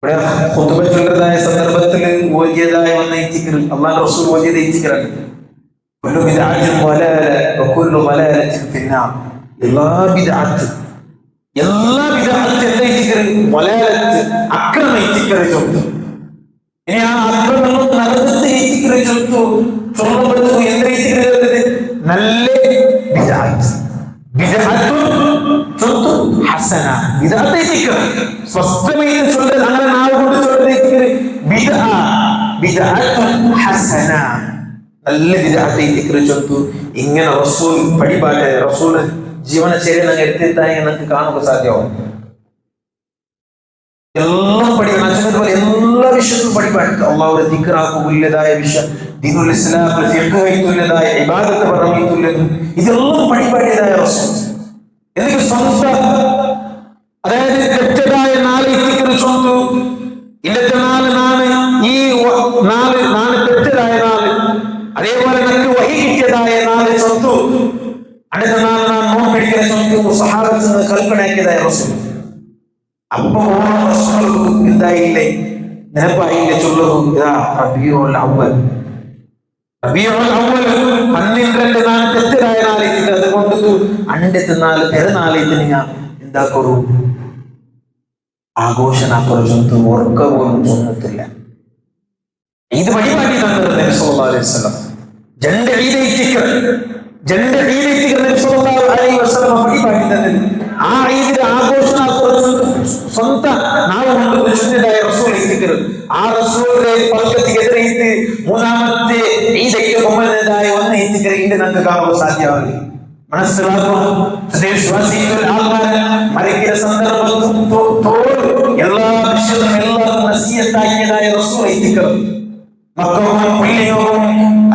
ഇവിടെ ഖുതുബ ചൊല്ലുന്നതായ സന്ദർഭത്തിൽ ഓതിയതായ ഒന്ന് ഇത്തിക്കർ അല്ലാഹു റസൂൽ ഓതിയത് ഇത്തിക്കറാണ്. കുല്ലു ബിദ്അത്തിൻ വലാല വകുല്ലു വലാലത്തിൻ ഫിന്നാർ. എല്ലാ ബിദ്അത്ത് എന്താ ഇത്തിക്കർ വലാലത്ത് അക്രമ ഇത്തിക്കർ ചൊല്ലും. ഇനി ആ അക്രമം നടന്നിട്ട് ഇത്തിക്കർ ചൊല്ലുമ്പോഴത്തേക്കും എന്താ ഇത്തിക്കർ നല്ല ബിദ്അത്ത് ഹസന ബിദ്അത്ത് ഇത്തിക്കർ സ്വസ്ഥമായി ചൊല്ലൽ അങ്ങനെ നാവ് കൊണ്ട് ചൊല്ലുന്ന ബിദ്അത്ത് ഹസന നല്ല ബിദ്അത്ത് ഇത്തിക്കർ ചൊല്ലും. ഇങ്ങനെ റസൂൽ വഴിപാട് റസൂൽ ജീവനശൈലി നിങ്ങൾ എടുത്തിട്ടായി നിങ്ങൾക്ക് കാണുക സാധ്യമാവും. എല്ലാം പഠിക്കണം. എല്ലാ വിഷയത്തിലും പഠിപ്പായിട്ട് അള്ളാഹുവിന്റെ ദിക്റാക്കുകയുള്ളതായ വിഷയം ദീനുൽ ഇസ്ലാമിൽ ഫിഖ്ഹുള്ളതായ ഇബാദത്ത് പറഞ്ഞിട്ടുള്ളത് ഇതെല്ലാം പഠിപ്പാട്ടിയതായ റസൂൽ. എനിക്ക് സ്വന്തം അതായത് തെറ്റതായ നാല് ദിക്ർ ചൊല്ലും. ഇന്നത്തെ നാല് ഈ നാല് തെറ്റതായ നാല് അതേപോലെ നമുക്ക് വഹി കിട്ടിയതായ നാല് ചൊല്ലും. അടുത്ത നാല് നോമ്പെടുക്കുന്ന ചൊല്ലും സഹാബത്ത് കൽപ്പനയാക്കിയതായ റസൂൽ. അപ്പൊ എന്തായില്ലേ നെനപ്പായില്ലേ ചൊല്ലുന്നു ഇതാ റബീഉൽ അവ്വൽ 12 നാല് തെറ്റായ നാളിൽ അതുകൊണ്ട് അണ്ടത്തെ നാല് പെരുന്നാളിൽ നിങ്ങൾ എന്താക്കൂ ആഘോഷനാക്കു ഉറക്ക പോലും ചൊന്നത്തില്ല. ഇത് വഴിപാടി തന്നത് നബി സല്ലല്ലാഹു അലൈഹി വസല്ലം. ജണ്ട ഈദൈതിക്കർ നബി സല്ലല്ലാഹു അലൈഹി വസല്ലം വഴിപാടി തന്നത്. ആ ഈദിന്റെ ആഘോഷനാക്കു സ്വന്തം നാവ് കൊണ്ട് ചൊല്ലിയതായ റസൂൽ ദിക്ർ. ആ റസൂലിന്റെ പൽക്കത്തിക്ക് എതിരേറ്റ് മൂന്നാമത്തെ ഈദയ്ക്ക് മുമ്പതായ ഒന്ന് ദിക്ർ ഇന്ന് നമുക്ക് കാണാൻ സാധ്യമാവില്ല. മനസ്സിലാക്കണം. വിശ്വാസികൾ ആൾക്കാരെ മരിക്കുന്ന സന്ദർഭത്തോട് എല്ലാ വിഷയവും എല്ലാവർക്കും നസീഹത്താക്കിയതായ റസൂൽ എത്തിക്കണം. മക്കളും പുള്ളിയും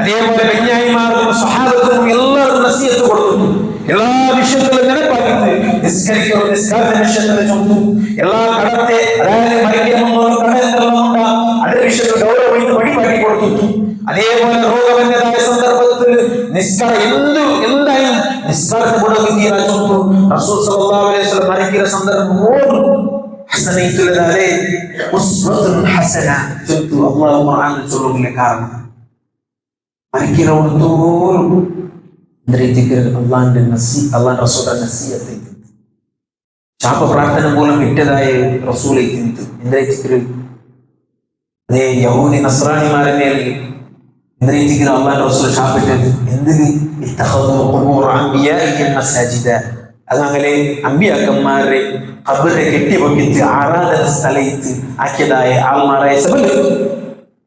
അതേപോലെ വെഞ്ഞായിമാർക്കും സഹാബത്തും എല്ലാവർക്കും നസീഹത്ത് കൊടുക്കുന്നു. എല്ലാ വിഷയത്തിലും നിലപ്പാക്കിയിട്ട് നിസ്കരിക്കുന്ന നിസ്കാരത്തിന്റെ വിഷയത്തിൽ ചൊന്നു. എല്ലാ കടത്തെ അതായത് മരിക്കുന്നുണ്ടോ കട എന്തെല്ലാമുണ്ടോ അതേ വിഷയത്തിൽ ഗൗരവം വഴിപാടി കൊടുത്തു. അതേപോലെ രോഗവന്യതായ സന്ദർഭത്തിൽ എന്തായാലും നിസ്കാരത്തെ മുടങ്ങി തീരാൻ ചൊന്നു. റസൂൽ സല്ലല്ലാഹു അലൈഹി വസല്ലം മരിക്കുന്ന സന്ദർഭം ഹസനയിത്തുള്ളതാലേ ഉസ്വത്തുൻ ഹസന ചൊന്നു. അല്ലാഹു ഖുർആനിൽ ചൊല്ലുന്ന കാരണം മരിക്കുന്നവർ തോറും അള്ളാന്റെ റസൂലിന്റെ നസീഹത്ത് ശാപ പ്രാർത്ഥന മൂലം വിട്ടതായ റസൂൽ അതേ യഹൂദി നസ്രാണിമാരെ മേൽ അള്ളാന്റെ റസൂൽ ശാപിട്ടത് എന്തിന് അതങ്ങനെ അമ്പിയാക്കന്മാരെ ഖബറെ കെട്ടിവെക്കിച്ച് ആരാധന സ്ഥലത്ത് ആക്കിയതായ ആൾമാരായ സബല്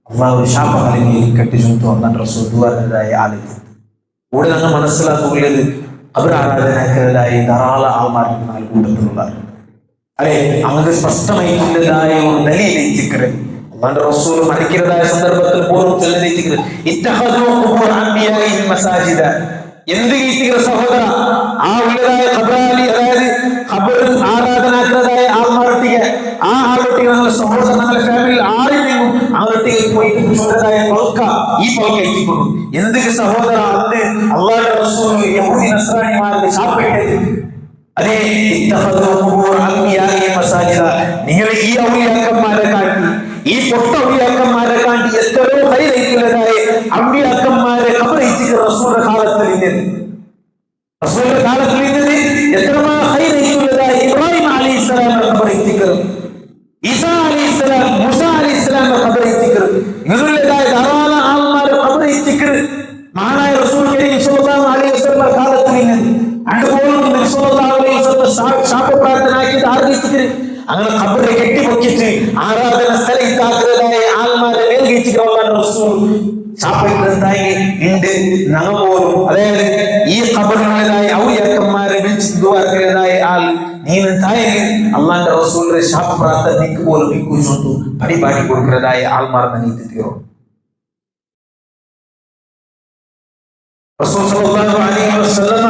അള്ളാഹു ശാപങ്ങളിൽ കെട്ടിച്ചും അള്ളാന്റെ റസൂൽ ദുആതായ ആലയത്തിൽ കൂടെ നമ്മൾ മനസ്സിലാക്കുകയുള്ളത് ഖബർ ആരാധനക്കാരായി ധാരാളം ആൾമാർക്ക് കൂട്ടത്തിലുള്ള അല്ലെ അങ്ങനെ സ്പഷ്ടമായിട്ടുള്ളതായ ഒരു ദലീൽ അള്ളാന്റെ റസൂൽ മരിക്കുന്നതായ സന്ദർഭത്തിൽ പോലും മസാജിദ എന്ത് സഹോദര ആ ഉള്ളതായ ഖബറാലി അതായത് ഖബർ ആരാധനാക്കുന്നതായ ആൾമാരൊട്ടിക ആ ആളൊട്ടിക ഞങ്ങളുടെ സഹോദരൻ ഞങ്ങളുടെ ഫാമിലിയിൽ ആരെങ്കിലും ആളൊട്ടിക പോയി ഈ പൽക്ക എത്തിക്കൊണ്ടു എന്തൊക്കെ സഹോദര അത് അള്ളാഹുവിന്റെ റസൂൽ യഹൂദി നസ്രാനിമാരുടെ ശാപപ്പെട്ടത് അതേ മസാജിദ നിങ്ങൾ ഈ ഔലിയാക്കന്മാരെ കാട്ടി ഈ പൊട്ട ഔലിയാക്കന്മാരെ കാട്ടി എത്രയോ ഹൈറൈറ്റുള്ളതായ ഔലിയാക്കന്മാരെ ഖബറേറ്റിക്ക് റസൂലിന്റെ കാലത്തിൽ ഇന്നത് എത്രമാ ഹൈറൈറ്റുള്ളതായ ഇബ്രാഹിം അലൈഹിസ്സലാമിന്റെ ഖബറേറ്റിക്ക് ഈസാ അലൈഹിസ്സലാം മൂസ അലൈഹിസ്സലാമിന്റെ ഖബറേറ്റിക്ക് ഇങ്ങനെയുള്ളതായ ധാരാളം ആൾമാരെ ഖബറേറ്റിക്ക് മഹാനായ റസൂൽ കരീം സ്വല്ലല്ലാഹു അലൈഹി വസല്ലം കാലത്തിൽ ഇന്നത് അതുപോലും നബി സ്വല്ലല്ലാഹു അലൈഹി വസല്ലം ശാപ പ്രാർത്ഥനയാക്കിയത് ആർജിച്ചിട്ട് അങ്ങനെ ഖബറെ കെട്ടിപ്പൊക്കിച്ച് ആരാധന സ്ഥലത്താക്കുന്നതായ ആൾമാരെ മേൽകേറ്റിക്കാൻ റസൂൽ ശാപത്തായി ഉണ്ട് ഞങ്ങൾ പോലും അതായത് ഈ ഖബറിനുള്ളതായ ഔലിയാക്കന്മാരെ വിളിച്ച് ദുആക്കുന്നതായ ആൾ നീನು ತಾಯಿಗೆ ಅಲ್ಲಾಹ್ ರಸೂಲರ ಶಾಪ ಪ್ರಾರ್ಥನೆ ನಿಕ್ಕು ಬೋಲು ನಿಕ್ಕು ಚೊಂದು ಪರಿಪಾಟಿ ಕೊಡುக்கிறದಾಯ ಆಲ್ಮಾರನ ನೀತಿತಿರೋ റസൂൽ സല്ലല്ലാഹു അലൈഹി വസല്ലം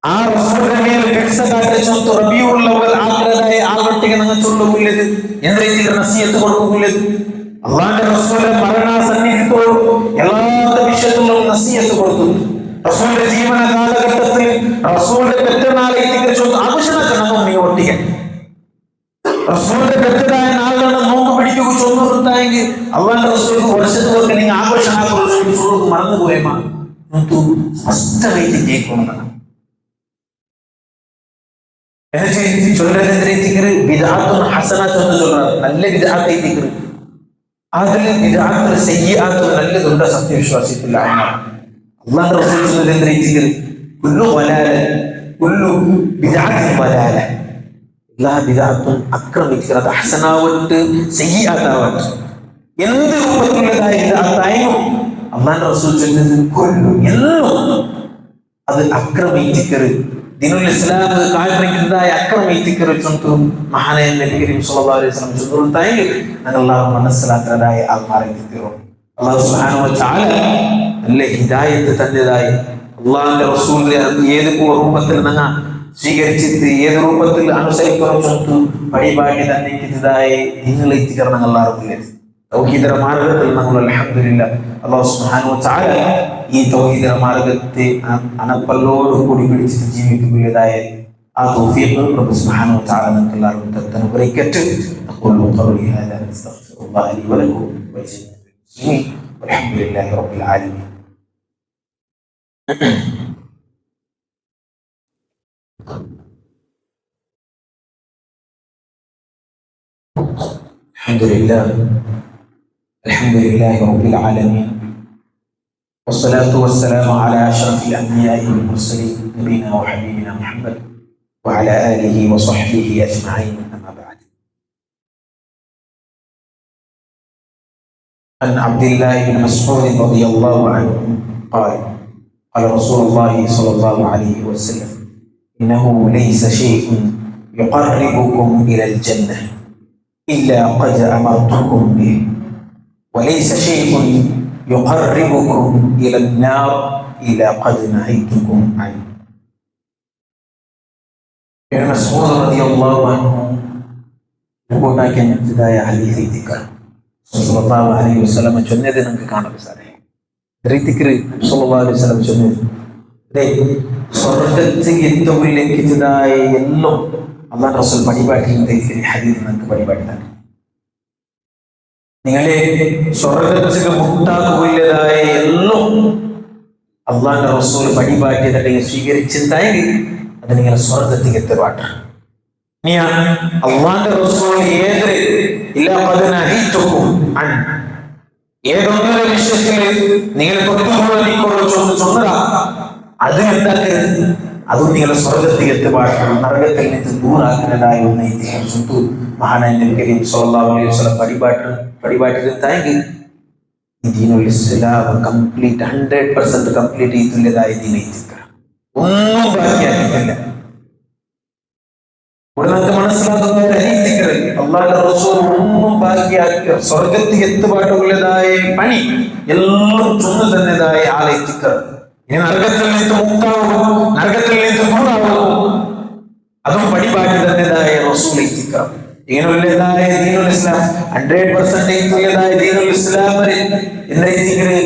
ആ റസൂലിന്റെ മേൽ കെട്ടിസക്കാട്ടെ ചൊന്തു റബീഉൽ അവൽ ആഖിറതായ ആൾവട്ടിಗೆ നിങ്ങൾ ചൊല്ലുകയുള്ളത് എന്ന രീതിയിൽ നസീഹത്ത് കൊടുക്കുകയുള്ളത് അല്ലാഹുവിന്റെ റസൂലിന്റെ മരണ സന്നിധിത്തോട് എല്ലാ വിഷയത്തിലും നസീഹത്ത് കൊടുത്തു റസൂലിന്റെ ജീവന കാലഘട്ടത്തിൽ റസൂലിന്റെ പെറ്റനാളെ ആഘോഷമാക്കണം നീ ഒട്ടിക്ക് റസൂലിന്റെ പെറ്റതായ നാളിലാണ് നോമ്പ് പിടിക്കുക ചൊന്നു കൊടുത്തായെങ്കിൽ അള്ളാഹുവിന്റെ റസൂലിന് വർഷത്തോടെ നിങ്ങൾ ആഘോഷമാക്കുന്നത് മറന്നുപോയമാ സ്പഷ്ടമായിട്ട് കേൾക്കുന്നതാണ് നല്ല വിദാത്ത് അതില് വിദാത്ത് സയ്യിആത്ത് നല്ലതുണ്ട് സത്യവിശ്വാസത്തിൽ അള്ളാഹുവിന്റെ റസൂൽ കുല്ലു വലാല കുല്ലു ബിദ്അത്തിൻ വലാല എല്ലാ ബിദ്അത്തും ആക്രമിക്കുന്നത് ഹസനാവട്ട് സയ്യിആത്താവട്ട് എന്ത് രൂപത്തിലുള്ളതായ ബിദ്അത്തായും അള്ളാഹുവിന്റെ റസൂൽ ചൊല്ലുന്നത് കുല്ലു എല്ലാം അത് ആക്രമിക്കരുത് ദീനുൽ ഇസ്ലാം കാഴ്ചയ്ക്കുന്നതായ ആക്രമിക്കരുത് ചൊന്തു മഹാനായ നബി കരീം സ്വല്ലല്ലാഹു അലൈഹി വസല്ലം ചൊല്ലുന്നതായി അല്ലാഹു മനസ്സിലാക്കുന്നതായ ആൾമാരെ തീർന്നു അല്ലാഹു സുബ്ഹാനഹു വ തആല നല്ല ഹിദായത്ത് തന്നതായി അള്ളാഹുവിന്റെ റസൂലിനെ ഏത് രൂപത്തിൽ നിങ്ങൾ സ്വീകരിച്ചിട്ട് ഏത് രൂപത്തിൽ അനുസരിക്കണം ചൊന്തു പരിപാടി തന്നിക്കുന്നതായി നിങ്ങൾ എത്തിക്കരണം എല്ലാവർക്കും തൗഹീദ മാർഗത്തിൽ നമ്മൾ അൽഹംദുലില്ലാഹ് അല്ലാഹു സുബ്ഹാനഹു വ തആല ഈ തൗഹീദ മാർഗത്തെ അണപ്പല്ലോട് കൂടി പിടിച്ച് ജീവിക്കുന്നതായ ആ തൗഫീഖ് റബ്ബ് സുബ്ഹാനഹു വ തആല നമുക്ക് എല്ലാവർക്കും അനുഗ്രഹിക്കട്ടെ അഖൂലു ഖൗലി ഹാദാ അസ്തഗ്ഫിറുല്ലാഹ ലി വലക്കും വലിൽ മുസ്ലിമീൻ വൽഹംദുലില്ലാഹി റബ്ബിൽ ആലമീൻ الحمد لله رب العالمين والصلاة والسلام على أشرف الأنبياء والمرسلين نبينا وحبيبنا محمد وعلى آله وصحبه أجمعين أما بعد عن عبد الله بن مسعود رضي الله عنه قال قال رسول الله صلى الله عليه وسلم إنه ليس شيء يقربكم إلى الجنة إلا قد أمرتكم به وليس شيء يقربكم إلى النار إلا قد نهيتكم عنه. ابن مسعود رضي الله عنه റിപ്പോർട്ടാക്കിയ മറ്റേതായ ഹദീസ് ഇത്തിക്കർ സല്ലല്ലാഹു അലൈഹി വസല്ലം ചൊന്നത് നമുക്ക് കാണാൻ സാധിക്കും. ഇത്തിക്കർ സല്ലല്ലാഹു അലൈഹി വസല്ലം ചൊന്നത് സ്വർഗ്ഗത്തിൽ ഏറ്റവും ലഭിച്ചതായ എല്ലാം അല്ലാഹു റസൂൽ പരിപാടിയുടെ ഹദീസ് നമുക്ക് പരിപാടിയാണ്. നിങ്ങളെ സ്വർഗ്ഗത്തിൽ മുട്ടാകുള്ളതായ എല്ലാം അല്ലാഹു റസൂൽ പരിപാടിയുടെ സ്വീകരിച്ചതായി അത് നിങ്ങൾ സ്വർഗ്ഗത്തിൽ എത്തുവാട്ട്. അള്ളാന്റെ റസൂൽ ഏതൊന്നര വിഷയത്തില് നിങ്ങൾ ചൊന്നതാ അത് എന്താക്കരുത്, അതും നിങ്ങൾ സ്വർഗത്തിൽ എത്തുപാടും നരകത്തിൽ നിന്ന് ദൂരാക്കുന്നതായ ഒന്ന് ഇദ്ദേഹം മഹാനായ നബി കരീം സല്ലല്ലാഹു അലൈഹി വസല്ലം പരിപാടിയിലെത്തായെങ്കിൽ ദീനുൽ ഇസ്ലാം കംപ്ലീറ്റ് 100% കംപ്ലീറ്റ് ചെയ്തുള്ളതായ ദീനെ ഒന്നും ബാക്കിയാക്കിയിട്ടില്ല. ഉടനത്തെ മനസ്സിലാക്കുന്ന അള്ളാഹുവിന്റെ റസൂൽ ഒന്നും ബാക്കിയാക്കിയ സ്വർഗത്തിൽ എത്തുപാടുള്ളതായ പണി എല്ലാം ചൊന്നു തന്നതായ ആളെത്തിക്കർ. ഇനി നരകത്തിൽ നിന്ന് മുക്താവും നരകത്തിൽ നിന്ന് ദൂരാവും അതും പടിപാടി തന്നതായ റസൂൽ എത്തിക്കർ. ഇങ്ങനെയുള്ളതായ ദീനുൽ ഇസ്ലാം 100% ഉള്ളതായ ദീനുൽ ഇസ്ലാമിൽ എന്തായിത്തിക്കര്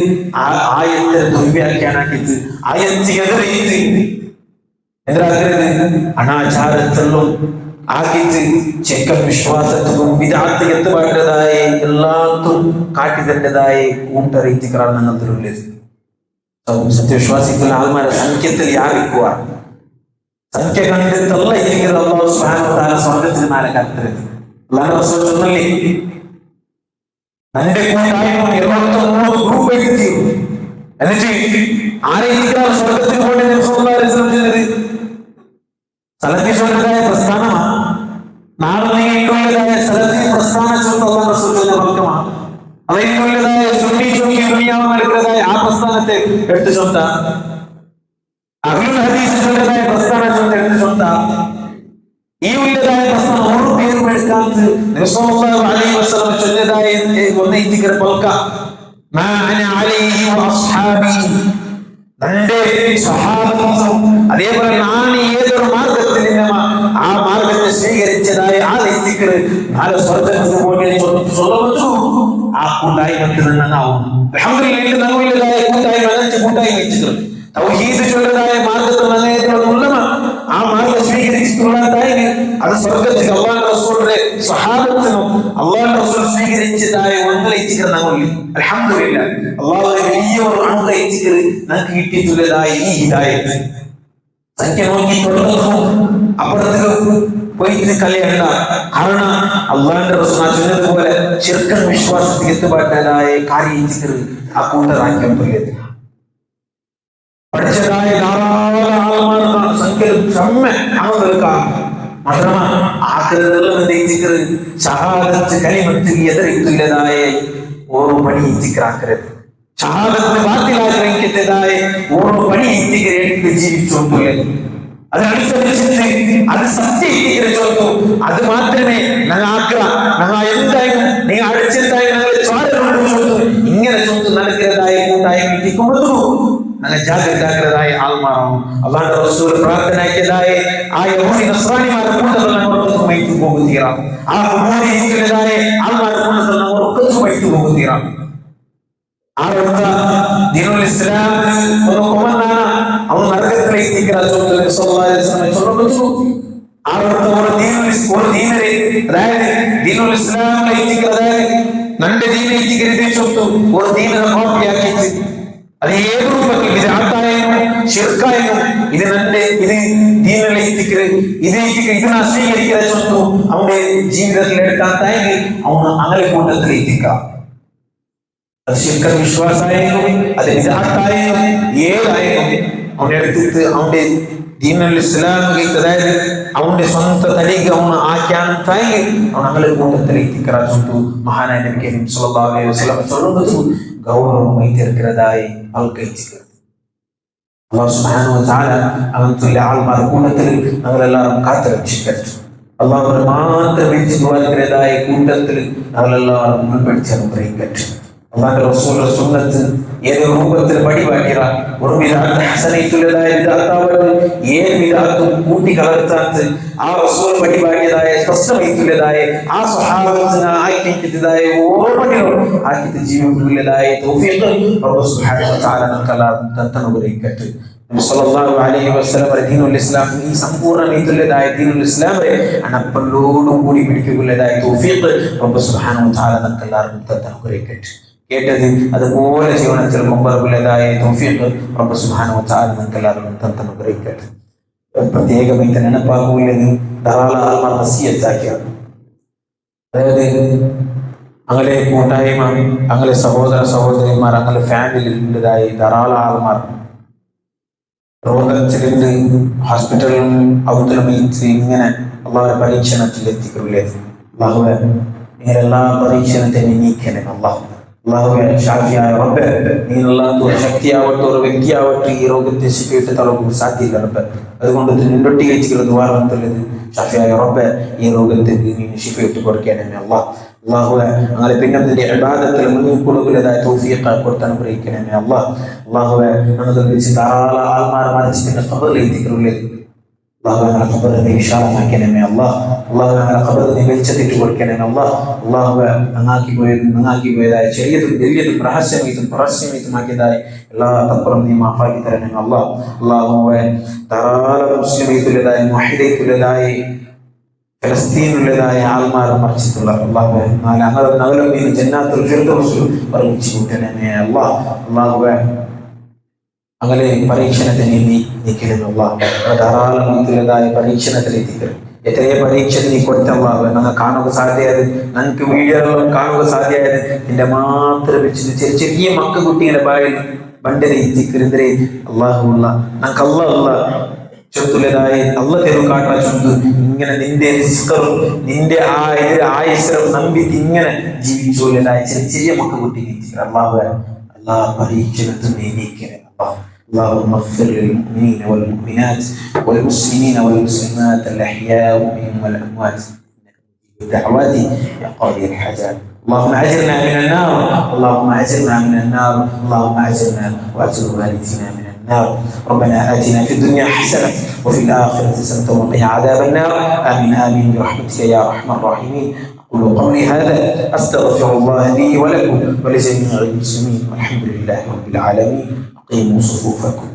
ആയത്തെ ദുർവ്യാഖ്യാനാക്കിയിട്ട് ആയത്തിനെതിരെ എന്താകരുത് അനാചാരത്തിലും ആക്കിയിട്ട് ചെക്കൻ വിശ്വാസത്തിലും വിദാത്ത് എത്തുപാട്ടതായ എല്ലാത്തും കാട്ടി തന്നതായ കൂട്ടറിയിക്കാറാണ് ഞങ്ങൾക്കുള്ളത്. സത്യവിശ്വാസിക്കുന്ന ആൾമാരെ സംഖ്യത്തിൽ യാറിക്കുക സംഖ്യ കണ്ടിട്ടല്ല ഇരിക്കുന്നത് അല്ലാഹു സുബ്ഹാനഹു വ തആല സ്വർഗ്ഗത്തിൽ മേലെ കടത്തരുത്. അല്ലാഹു റസൂൽ ചൊന്നല്ലേ തന്റെ കൂട്ടായ്മ ഗ്രൂപ്പ് എടുത്തി എന്നിട്ട് ആരെയിരിക്കാൻ സ്വർഗത്തിൽ കൊണ്ട് സലഫികളുടേതായ പ്രസ്ഥാനമാണ്. നാളെ നീങ്ങുള്ളതായ സലഫി പ്രസ്ഥാന വർക്കമാണ്. അതിനുള്ളതായ സുന്നി ചൊല്ലി ദുനിയാവ് നടക്കുന്നതായ ആ പ്രസ്ഥാനത്തെ എടുത്തു ചൊന്ത അഹ്ലുൽ ഹദീസുകളുടേതായ പ്രസ്ഥാന ചൊന്ത എടുത്തു ചൊന്ത ഈ ഉള്ളതായ പ്രസ്ഥാനം ഓരോ പേരും എടുക്കാത്ത നബി സല്ലല്ലാഹു അലൈഹി വസല്ലം ചൊല്ലിയതായ ഒന്ന് ഇത്തിക്കർ പൽക്ക മാ അന അലൈഹി വഅസ്ഹാബി തന്റെ സഹാബത്തും അതേപോലെ ഞാൻ ഏതൊരു മാർഗത്തിൽ ആ മാർഗത്തെ സ്വീകരിച്ചതായ ആ വ്യക്തിക്ക് നാളെ സ്വർഗ്ഗത്തിൽ പോയി ആ കൂട്ടായ്മത്തിൽ നിന്നാവും. അൽഹംദുലില്ലാഹ് നമ്മളുടേതായ കൂട്ടായ്മ കൂട്ടായ്മ വെച്ചിട്ടുണ്ട്. തൗഹീദ് ചൊല്ലതായ മാർഗത്തിൽ അങ്ങനെയുള്ള ആ മാർഗം സ്വീകരിച്ചിട്ടുള്ളതായ അത് സ്വർഗ്ഗത്തിൽ അല്ലാഹു റസൂലിന്റെ സഹാബത്തിനും അല്ലാഹു റസൂൽ സ്വീകരിച്ചതായ ഒന്നിലേറ്റിക്കുന്ന നമ്മളിൽ അൽഹംദുലില്ലാഹ് അല്ലാഹുവിന്റെ വലിയൊരു അനുഗ്രഹിച്ചിട്ട് നമുക്ക് കിട്ടിയിട്ടുള്ളതായ ഈ ഹിദായത്ത് സംഖ്യ നോക്കി തുടങ്ങുന്നു അപ്പുറത്തേക്ക് പോയിട്ട് കളിയല്ല. കാരണം അള്ളാഹുവിന്റെ റസൂൽ ചൊല്ലിയതുപോലെ ശിർക്കൻ വിശ്വാസത്തിൽ എത്തുപാട്ടതായ കാര്യം ആ കൂട്ടറാക്കിയാൽ തുല്യത പഠിച്ചതായ ധാരാളം ആളുകളാണ് സംഖ്യയിൽ മാത്രമാണ് ആക്കരുത് ഷഹാദത്ത് കലിമത്തിൽ എതിർത്തുള്ളതായ ഓരോ പണി ഇത്തിക്കറാക്കരുത്. ഷഹാദത്ത് ബാത്തിലാഗ്രഹിക്കുന്നതായ ഓരോ പണി ഇത്തിക്കരെടുത്ത് ജീവിച്ചുകൊണ്ടുള്ളത് അതിനനുസരിച്ചിട്ട് അത് സത്യം ചോദിച്ചു അത് മാത്രമേ ഞങ്ങൾ ആക്കുക. ഞങ്ങൾ എന്തായാലും നിങ്ങൾ അടിച്ചെന്തായാലും ഞങ്ങൾ ചോരലുണ്ടോ ചോദിച്ചു ഇങ്ങനെ ചോദിച്ചു നടക്കുന്നതായ കൂട്ടായ്മ ഞങ്ങൾ ജാഗ്രതായ ആൾമാറാണ്. അല്ലാഹുവിന്റെ റസൂൽ പ്രാർത്ഥനയ്ക്കതായ ആ യഹൂദി നസ്രാനിമാരുടെ കൂട്ടത്തിൽ ഞങ്ങൾ മൈത്തു പോകും തീരാം. ആ യഹൂദികളായ ആൾമാരുടെ കൂട്ടത്തിൽ ഞങ്ങൾ മൈത്തു പോകും തീരാം. ആ ദീനുൽ ഇസ്ലാമിന് ഒരു കൊമന്നാണ് അവൻ നരകത്തിലേക്ക് ആ ഒരു ദീനരെ അതായത് ദീനുൽ ഇസ്ലാമിലേക്ക് അതായത് നന്റെ ദീനേക്ക് ചൊത്തു ഒരു ദീനനെ കോപ്പിയാക്കിയിട്ട് അത് ഏത് രൂപത്തിൽ വിദഅത്തായും ശിർക്കായും ഇത് നന്റെ ഇത് ദീനിലേക്ക് ഇതിനെ സ്വീകരിക്കുന്ന ചൊത്തു അവന്റെ ജീവിതത്തിൽ എടുക്കാത്തായെങ്കിൽ അവന് അങ്ങനെ കൂട്ടത്തിലേക്കാം. അത് ശിർക്കൻ വിശ്വാസായാലും അത് വിദഅത്തായാലും ഏതായാലും അവനെ എടുത്തിട്ട് അവന്റെ ദീനുൽ ഇസ്ലാം അതായത് അവന്റെ സ്വന്തം തരീഖ അവന് ആഖ്യാനത്തായെങ്കിൽ അവൻ അങ്ങനെ കൂട്ടത്തിലേക്ക് ചൊത്തു മഹാനായ നബി കരീം സല്ലല്ലാഹു അലൈഹി വസല്ലം ചൊല്ലുന്നത് ഗൗരവമായി തീർക്കുന്നതായി ആൾക്കഴിച്ചിരിക്കുന്നത്. അല്ലാഹു സുബ്ഹാനഹു വ തആല അവൻ ആൾമാർ കൂട്ടത്തിൽ ഞങ്ങളെല്ലാവരും കാത്തുരക്ഷിക്കട്ടെ. അള്ളാഹു മാത്രം വിളിച്ചുപോയതായ കൂട്ടത്തിൽ ഞങ്ങളെല്ലാവരും മുൻപിടിച്ച് അനുഗ്രഹിക്കട്ടെ. അള്ളാഹുവിന്റെ റസൂലുള്ളാഹിയുടെ സുന്നത്ത് ഏത് രൂപത്തിൽ വഴിവാക്കിയ ഒരു ബിദഅത്ത് ഹസനത്തുള്ളതായ ബിദഅത്താവട്ടെ ഏത് ബിദഅത്തും കൂട്ടി കലർത്താത്ത ആ റസൂൽ വഴിവാക്കിയതായ സ്പഷ്ടമായിട്ടുള്ളതായ ആ സ്വഹാബത്തിന് ആക്കിയതായ ഓർമ്മകളും ആക്കിയ ജീവിതത്തിലുള്ളതായ തൗഫീഖ് റബ്ബ് സുബ്ഹാനഹു വ തആല നമുക്ക് അനുഗ്രഹിക്കട്ടെ. സല്ലല്ലാഹു അലൈഹി വസല്ലം ദീനുൽ ഇസ്ലാം ഈ സമ്പൂർണ്ണമായിട്ടുള്ളതായ ദീനുൽ ഇസ്ലാമിനെ അണപ്പല്ലോടും കൂടി പിടിക്കുകയുള്ളതായ തൗഫീഖ് റബ്ബ് സുബ്ഹാനഹു വ തആല നമുക്ക് എല്ലാവർക്കും അനുഗ്രഹിക്കട്ടെ. കേട്ടത് അതുപോലെ ജീവിതത്തിൽ മുമ്പുള്ളതായ തൗഫീഖ് റബ്ബ് സുബ്ഹാനഹു വ തആല നമുക്ക് എല്ലാവർക്കും അനുഗ്രഹിക്കട്ടെ. പ്രത്യേകമായി നെനപ്പാകുള്ളത് ധാരാളം ആൾമാർ നസിയത്താക്കിയാണ്. അതായത് അങ്ങനെ കൂട്ടായ്മ, അങ്ങനെ സഹോദര സഹോദരിമാർ, അങ്ങനെ ഫാമിലിയിലുള്ളതായി ധാരാളം ആൾമാർ രോഗത്തിലുണ്ട്, ഹോസ്പിറ്റലിൽ ഔദ്യോഗിച്ച് ഇങ്ങനെ അള്ളാഹുവിന്റെ പരീക്ഷണത്തിൽ എത്തിക്കുള്ളേ. അള്ളാഹുവെ ഇങ്ങനെ എല്ലാ പരീക്ഷണത്തിനും നീക്കണേ. അള്ളാഹുവെ ഷാഫിയായ റബ്ബേ, നീനുള്ള ശക്തിയാവട്ടെ ഒരു വ്യക്തിയാവട്ടെ ഈ രോഗത്തെ ശിഫയിട്ട് തളർന്നു സാധ്യത റബ്ബേ. അതുകൊണ്ട് നിന്നൊട്ടി കഴിച്ചുള്ള ദ്വാരത്തുള്ളത് ഷാഫിയായ റബ്ബേ, ഈ രോഗത്തെ നീ ശിഫയിട്ട് കൊടുക്കണേ. അള്ളാഹുവെ അങ്ങനെ പിന്നെ അതിന്റെ ഇബാദത്തിൽ മുന്നിൽ കൊടുക്കുന്നതായ തൗഫീഖ് കൊടുത്ത് അനുഗ്രഹിക്കണേ. അള്ളാഹുവെ നമുക്ക് വെച്ച് ധാരാളം ആൾമാർ മരിച്ച് പിന്നെ ഖബറിലെത്തിക്കുള്ളേ. അള്ളാഹു ഞങ്ങളെ ഖബറിനെ വിശാലമാക്കണേ. അള്ളാഹു ഞങ്ങളെ ഖബറിനെ വെളിച്ചത്തിട്ട് കൊടുക്കണേ. അള്ളാഹുവെ നന്നാക്കി പോയതായ ചെറിയതും വലിയതും രഹസ്യമായിട്ടുമാക്കിയതായ എല്ലാ തപ്പുറം നീ മാഫാക്കി തരണേ. അള്ളാഹുവെ ധാരാളം മുസ്ലിമീത്തുള്ളതായ മുവഹിദീത്തുള്ളതായ ഫലസ്തീനിലുള്ളതായ ആൾമാർ മരിച്ചിട്ടുള്ള അള്ളാഹുവെ നഗരം നീ ജന്നാത്തുൽ ഫിർദൗസ് ഒരുമിച്ച് കൂട്ടണമേ. അള്ളാഹുവെ അങ്ങനെ പരീക്ഷണത്തിന് നീക്കരുത്. ധാരാളം രീതിയിലുള്ളതായ പരീക്ഷണത്തിലെത്തിക്കരുത്. എത്രയോ പരീക്ഷ നീ കൊടുത്തള്ളാഹു ഞങ്ങൾ കാണുക സാധ്യത, ഞങ്ങൾക്ക് വീഡിയോകളും കാണുക സാധ്യത നിന്റെ മാത്രം വെച്ചിട്ട് ചെറിയ കുട്ടികളുടെ ബായിൽ ബണ്ടരെ എത്തിക്കരുതരെ. അള്ളാഹുള്ള ഞങ്ങൾക്ക് അള്ള ചൊത്തുള്ളതായ അള്ള തെരുവ് കാട്ടാ ചൊന്ത് ഇങ്ങനെ നിന്റെ റിസ്കറും നിന്റെ ആയുസ്സറും നമ്പിട്ട് ഇങ്ങനെ ജീവിച്ചുള്ളതായ ചെറിയ കുട്ടികൾ അള്ളാഹു എല്ലാ പരീക്ഷണത്തിനും നീക്കരുത്. اللهم اغفر للمؤمنين والمؤمنات والمسلمين والمسلمات الأحياء منهم والأموات إنك مجيب الدعوات يا قاضي الحاجات. اللهم أجرنا من النار، اللهم أجرنا من النار، اللهم أجرنا وأجر والدينا من النار. ربنا آتنا في الدنيا حسنة وفي الآخرة حسنة وقنا عذاب النار. آمين آمين برحمتك يا أرحم الراحمين. أقول قولي هذا أستغفر الله لي ولكم ولجميع المسلمين والحمد لله رب العالمين. قيموا صفوفكم.